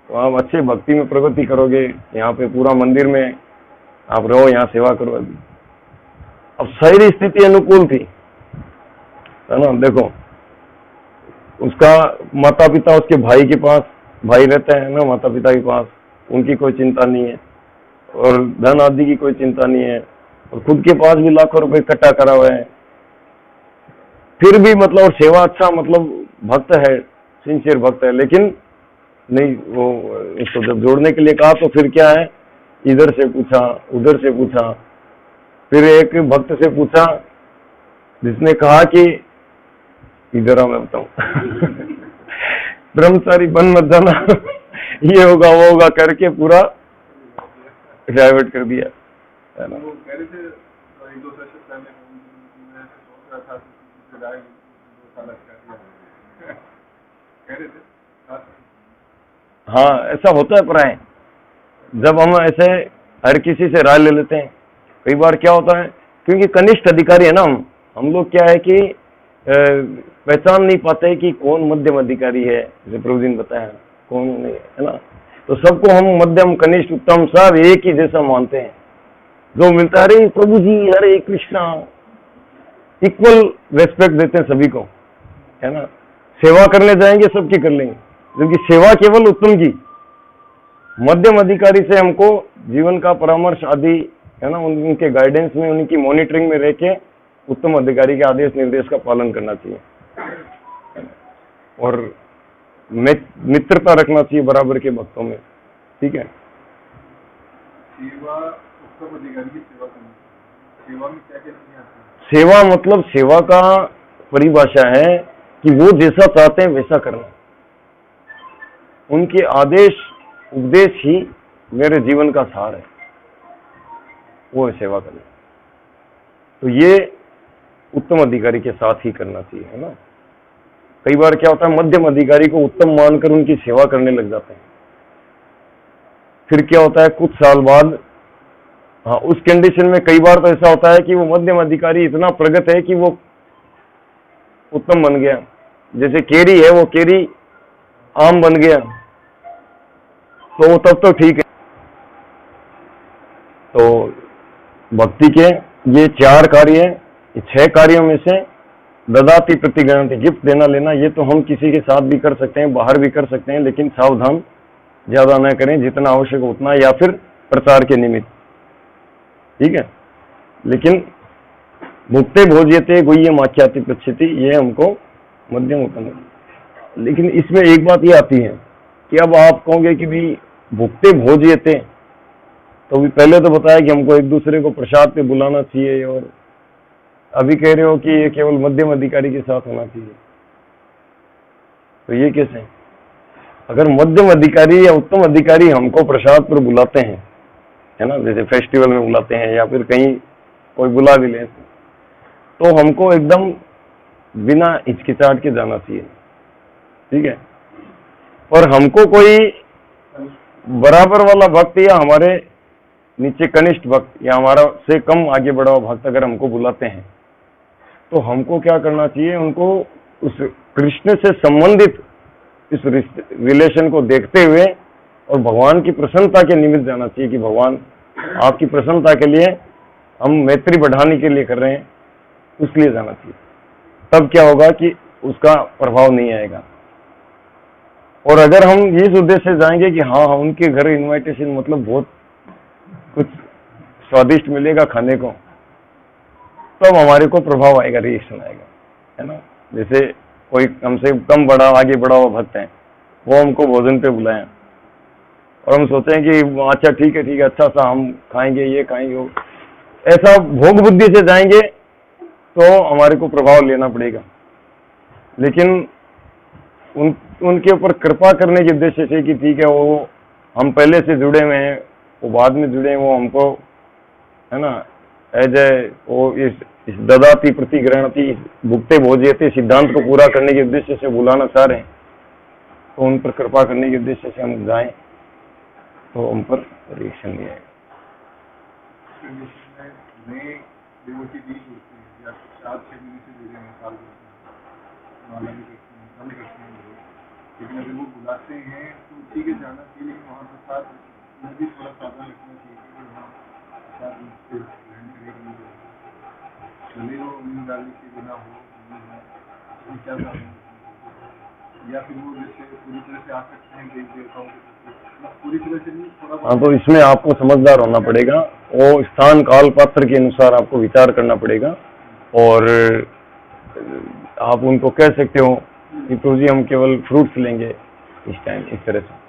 तो आप अच्छे भक्ति में प्रगति करोगे, यहाँ पे पूरा मंदिर में आप रहो, यहाँ सेवा करो। अभी अब सारी स्थिति अनुकूल थी, है ना। देखो उसका माता पिता उसके भाई के पास, भाई रहते हैं ना माता पिता के पास, उनकी कोई चिंता नहीं है, और धन आदि की कोई चिंता नहीं है, और खुद के पास भी लाखों रुपए इकट्ठा करा हुआ है, फिर भी मतलब और सेवा अच्छा, मतलब भक्त है, सिंसियर भक्त है, लेकिन नहीं, वो इसको जब जोड़ने के लिए कहा तो फिर क्या है, इधर से पूछा उधर से पूछा, फिर एक भक्त से पूछा जिसने कहा कि इधर आ, मैं बताऊं ब्रह्मचारी बन मत जाना ये होगा वो होगा करके पूरा डाइवर्ट कर दिया, है ना। वो कह रहे थे 1-2 सेशन पहले मैं सोच रहा था कि राय 2 साल अच्छा कह रहे थे। हाँ, ऐसा होता है प्राय, जब हम ऐसे हर किसी से राय ले लेते हैं, कई बार क्या होता है, क्योंकि कनिष्ठ अधिकारी है ना, हम लोग क्या है कि पहचान नहीं पाते कि कौन मध्यम अधिकारी है, जैसे प्रभु जी ने बताया कौन नहीं, है ना। तो सबको हम मध्यम कनिष्ठ उत्तम सब एक ही जैसा मानते हैं, जो मिलता है अरे प्रभु जी हरे कृष्णा, इक्वल रेस्पेक्ट देते हैं सभी को, है ना। सेवा करने जाएंगे सबकी कर लेंगे, क्योंकि सेवा केवल उत्तम की, मध्यम अधिकारी से हमको जीवन का परामर्श आदि, है ना, उनके गाइडेंस में, उनकी मॉनिटरिंग में रह के उत्तम अधिकारी के आदेश निर्देश का पालन करना चाहिए, और मित्रता रखना चाहिए बराबर के भक्तों में, ठीक है। सेवा उत्तम अधिकारी की सेवा करनी, सेवा में क्या क्या चीजें आती हैं? सेवा मतलब, सेवा का परिभाषा है कि वो जैसा चाहते हैं वैसा करना, उनके आदेश उपदेश ही मेरे जीवन का सार है, वो है सेवा करना। तो ये उत्तम अधिकारी के साथ ही करना चाहिए, है ना। कई बार क्या होता है, मध्यम अधिकारी को उत्तम मानकर उनकी सेवा करने लग जाते हैं, फिर क्या होता है कुछ साल बाद, हाँ, उस कंडीशन में कई बार तो ऐसा होता है कि वो मध्यम अधिकारी इतना प्रगत है कि वो उत्तम बन गया, जैसे केरी है, वो केरी आम बन गया, तो वो तब तो ठीक है। तो भक्ति के ये 4 कार्य, 6 कार्यों में से ददाति प्रतिगणति, गिफ्ट देना लेना, ये तो हम किसी के साथ भी कर सकते हैं, बाहर भी कर सकते हैं, लेकिन सावधान ज्यादा न करें, जितना आवश्यक उतना, या फिर प्रचार के निमित्त, ठीक है। लेकिन भुक्ते भोज्यते गुह्यम आख्याति प्रचिति, ये हमको मध्यम उत्तम। लेकिन इसमें एक बात ये आती है कि अब आप कहोगे कि भाई भुक्ते भोज्यते, तो भी पहले तो बताया कि हमको एक दूसरे को प्रसाद पे बुलाना चाहिए, और अभी कह रहे हो कि ये केवल मध्यम अधिकारी के साथ होना चाहिए, तो ये कैसे है? अगर मध्यम अधिकारी या उत्तम अधिकारी हमको प्रसाद पर बुलाते हैं, है ना, जैसे फेस्टिवल में बुलाते हैं या फिर कहीं कोई बुला भी ले, तो हमको एकदम बिना हिचकिचाहट के जाना चाहिए, ठीक है। और हमको कोई बराबर वाला भक्त या हमारे नीचे कनिष्ठ भक्त या हमारा से कम आगे बढ़ा हुआ भक्त अगर हमको बुलाते हैं, तो हमको क्या करना चाहिए, उनको उस कृष्ण से संबंधित इस रिलेशन को देखते हुए और भगवान की प्रसन्नता के निमित्त जाना चाहिए कि भगवान आपकी प्रसन्नता के लिए हम मैत्री बढ़ाने के लिए कर रहे हैं, इसलिए जाना चाहिए। तब क्या होगा कि उसका प्रभाव नहीं आएगा, और अगर हम इस उद्देश्य से जाएंगे कि हाँ उनके घर इनविटेशन मतलब बहुत कुछ स्वादिष्ट मिलेगा खाने को, तब हमारे को प्रभाव आएगा, रिएक्शन आएगा, है ना। जैसे कोई कम से कम बड़ा आगे बढ़ा हुआ भक्त है, वो हमको भोजन पे बुलाया और हम सोचते हैं कि अच्छा ठीक है अच्छा सा हम खाएंगे, ये खाएंगे वो, ऐसा भोग बुद्धि से जाएंगे तो हमारे को प्रभाव लेना पड़ेगा। लेकिन उनके ऊपर कृपा करने के उद्देश्य से कि ठीक है वो हम पहले से जुड़े हुए हैं, वो बाद में जुड़े हैं, वो हमको, है ना, एज ए वो इस ददाती प्रतिग्रहणती भुगते भोजयते सिद्धांत को पूरा करने के उद्देश्य से बुलाना चाह रहे हैं, तो उन पर कृपा करने के उद्देश्य से हम जाएं तो उन पर रिएक्शन नहीं आएगा। लेकिन अगर वो बुलाते हैं तो ठीक है जाना चाहिए, लेकिन वहाँ पर साथ में भी थोड़ा सावधान रखना चाहिए कि वहाँ साथ से ग्रहण करेगी चले वो उम्मीद डालने के बिना हो क्या या फिर वो जैसे पूरी तरह से आ सकते हैं देवी देवताओं के, पूरी तरह से नहीं थोड़ा। हाँ, तो इसमें आपको समझदार होना पड़ेगा, वो स्थान काल पात्र के अनुसार आपको विचार करना पड़ेगा। और आप उनको कह सकते हो कि प्रभु जी हम केवल फ्रूट्स लेंगे इस टाइम, इस तरह से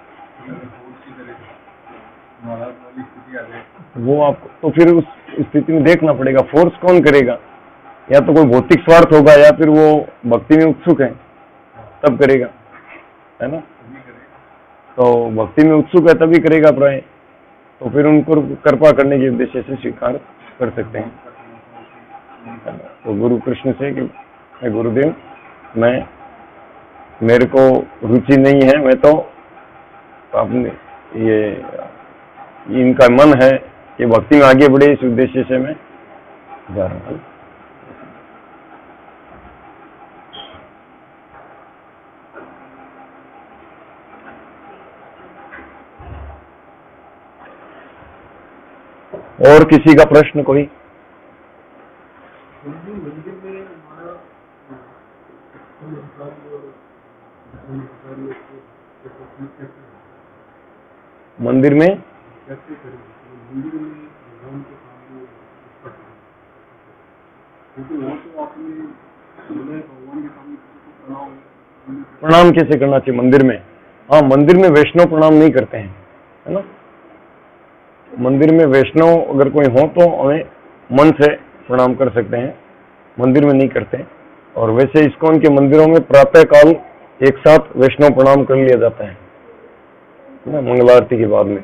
वो आपको, तो फिर उस स्थिति में देखना पड़ेगा फोर्स कौन करेगा, या तो कोई भौतिक स्वार्थ होगा या फिर वो भक्ति में उत्सुक है तब करेगा, है ना। तो भक्ति में उत्सुक है तभी करेगा प्राय, तो फिर उनको कृपा करने के उद्देश्य से स्वीकार कर सकते हैं। तो गुरु कृष्ण से कि गुरुदेव मेरे को रुचि नहीं है, मैं तो अपने ये इनका मन है कि भक्ति में आगे बढ़े, इस उद्देश्य से मैं जा रहा हूँ। और किसी का प्रश्न कोई? मंदिर में प्रणाम कैसे करना चाहिए मंदिर में? हाँ, मंदिर में वैष्णव प्रणाम नहीं करते हैं, है ना। मंदिर में वैष्णव अगर कोई हो तो हमें मन से प्रणाम कर सकते हैं, मंदिर में नहीं करते हैं। और वैसे इस्कॉन के मंदिरों में प्रातः काल एक साथ वैष्णव प्रणाम कर लिया जाता है ना, मंगल आरती के बाद में।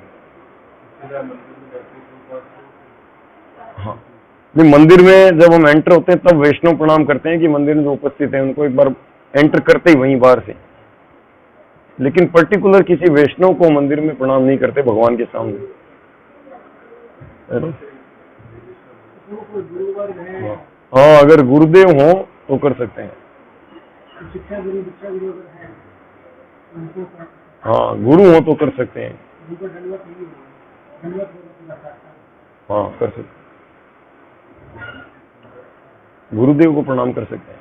हाँ, मंदिर में जब हम एंटर होते हैं तब वैष्णव प्रणाम करते हैं कि मंदिर में जो उपस्थित है उनको एक बार एंटर करते ही वहीं बाहर से, लेकिन पर्टिकुलर किसी वैष्णव को मंदिर में प्रणाम नहीं करते भगवान के सामने। हाँ, अगर गुरुदेव हो तो कर सकते हैं। हाँ, गुरु हो तो कर सकते हैं। हाँ, कर सकते, गुरुदेव को प्रणाम कर सकते हैं।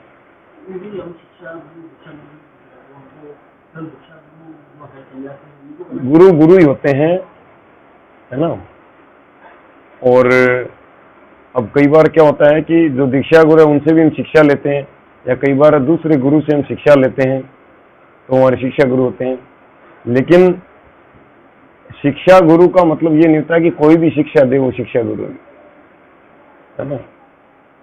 गुरु गुरु ही होते हैं, है ना। और अब कई बार क्या होता है कि जो दीक्षा गुरु है उनसे भी हम शिक्षा लेते हैं, या कई बार दूसरे गुरु से हम शिक्षा लेते हैं तो हमारे शिक्षा गुरु होते हैं। लेकिन शिक्षा गुरु का मतलब ये नहीं होता कि कोई भी शिक्षा दे वो शिक्षा गुरु है ना।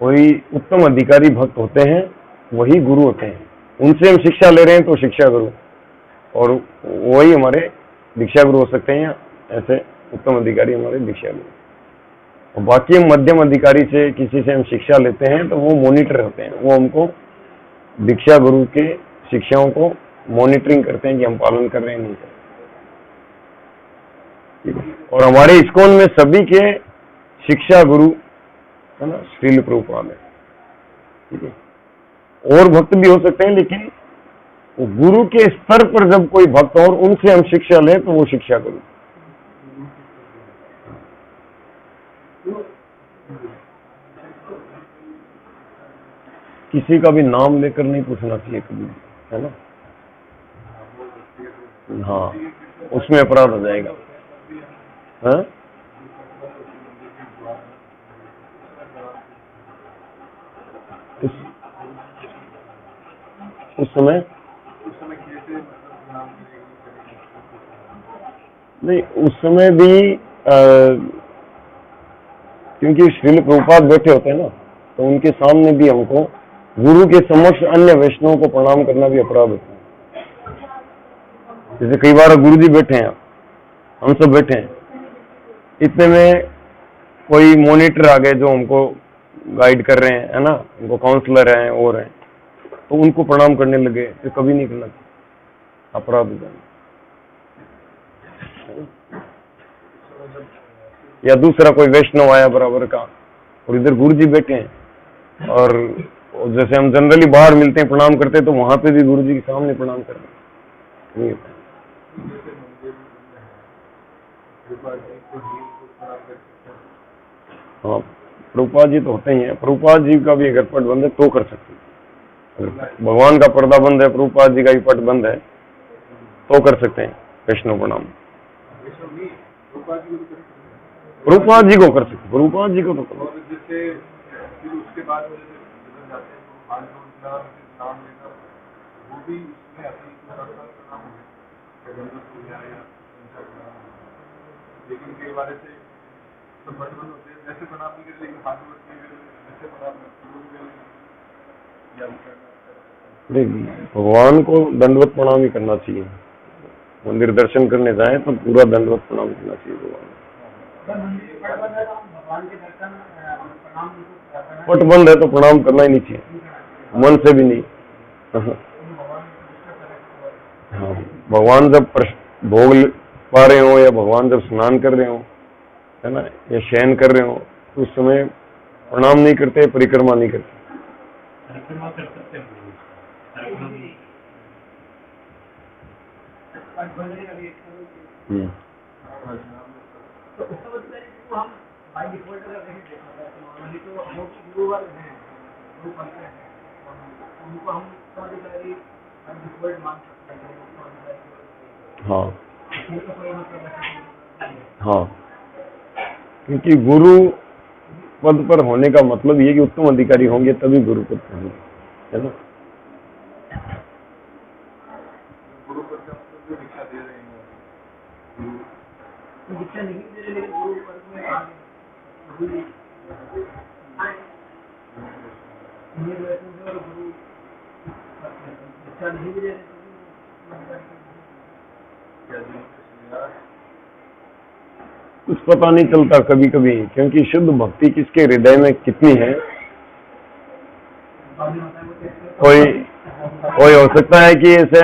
कोई उत्तम अधिकारी भक्त होते हैं वही गुरु होते हैं, उनसे हम शिक्षा ले रहे हैं तो शिक्षा गुरु, और वही हमारे दीक्षा गुरु हो सकते हैं। ऐसे उत्तम अधिकारी हमारे दीक्षा गुरु, और बाकी हम मध्यम अधिकारी से किसी से हम शिक्षा लेते हैं तो वो मॉनिटर होते हैं, वो हमको दीक्षा गुरु के शिक्षाओं को मॉनिटरिंग करते हैं कि हम पालन कर रहे हैं नहीं कर रहे। और हमारे इस्कॉन में सभी के शिक्षा गुरु है ना श्रील प्रभुपाद है, ठीक है। और भक्त भी हो सकते हैं, लेकिन वो गुरु के स्तर पर जब कोई भक्त और उनसे हम शिक्षा लें तो वो शिक्षा गुरु। किसी का भी नाम लेकर नहीं पूछना चाहिए कभी, है ना। हाँ, उसमें अपराध हो जाएगा। हाँ? उस समय कैसे प्रणाम नहीं, उस समय भी क्योंकि श्रील प्रभुपाद बैठे होते हैं ना, तो उनके सामने भी हमको गुरु के समक्ष अन्य वैष्णवों को प्रणाम करना भी अपराध होता है। जैसे कई बार गुरु जी बैठे हैं, हम सब बैठे हैं, इतने में कोई मॉनिटर आ गए जो हमको गाइड कर रहे हैं, है ना, उनको काउंसलर हैं और हैं, तो उनको प्रणाम करने लगे, तो कभी नहीं करना चाहिए, अपराध हो जाएगा। या दूसरा कोई वैष्णव आया बराबर का और इधर गुरु जी बैठे हैं, और जैसे हम जनरली बाहर मिलते हैं प्रणाम करते हैं, तो वहां पे भी गुरु जी के सामने प्रणाम कर रहे नहीं होता। हाँ, प्रभुपाद जी तो होते ही हैं। प्रभुपाद जी का भी अगर पट बंद है तो कर सकते हैं। भगवान का पर्दा बंद है, प्रभुपाद जी का भी पट बंद है तो कर सकते हैं वैष्णव प्रणाम। प्रभुपाद जी को कर सकते, प्रभुपाद जी को तो करो। जिससे फिर उसके बाद जाते हैं हाथ जोड़ना, नाम लेना, वो भी इसमें अपनी नाम है, लेकिन कई बार ऐसे सब बटवन होते हैं, वैसे प्रणाम नहीं करते, लेकिन हाथ जोड़ के वैसे प्रणाम नहीं, भगवान को दंडवत प्रणाम ही करना चाहिए। मंदिर दर्शन करने जाए तो पूरा दंडवत प्रणाम करना चाहिए भगवान। पट बंद है तो प्रणाम करना ही नहीं चाहिए, मन से भी नहीं। हाँ, भगवान जब भोग पा रहे हो या भगवान जब स्नान कर रहे हो, है ना, या शयन कर रहे हो, तो उस समय प्रणाम नहीं करते, परिक्रमा नहीं करते। हाँ हाँ, क्योंकि गुरु पद पर होने का मतलब ये कि उत्तम अधिकारी होंगे तभी गुरु पद पर होंगे, है ना। गुरु पद का मतलब जो दीक्षा दे रहे हैं, दीक्षा नहीं दे रहे, लेकिन गुरु पद में गुरु दीक्षा नहीं दे रहे। कुछ पता नहीं चलता कभी कभी, क्योंकि शुद्ध भक्ति किसके हृदय में कितनी है। कोई हो सकता है कि ऐसे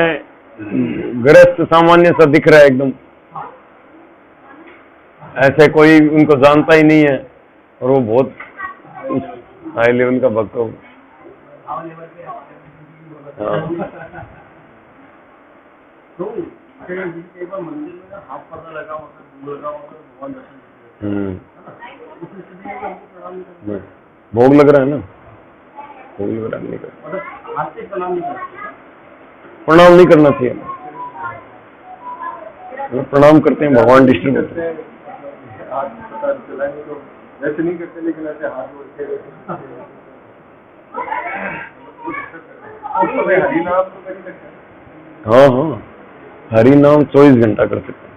गृहस्थ सामान्य सा दिख रहा है एकदम, ऐसे कोई उनको जानता ही नहीं है और वो बहुत हाई लेवल का भक्त हो। मंदिर में हाथ पर्दा लगा होता है, लगा होता है, भगवान दर्शन भोग लग रहा है ना, भोग लग रहा है, नहीं कर, हाथ से प्रणाम नहीं करते, प्रणाम नहीं करना चाहिए। प्रणाम करते हैं, भगवान डिस्टर्ब होते हैं। हाथ पता चलाएंगे तो वैसे नहीं करते, लेकिन ऐसे हाथ जोड़ के हरि नाम तो नहीं करते। हाँ हाँ, हरि नाम 24 घंटा कर सकते हैं।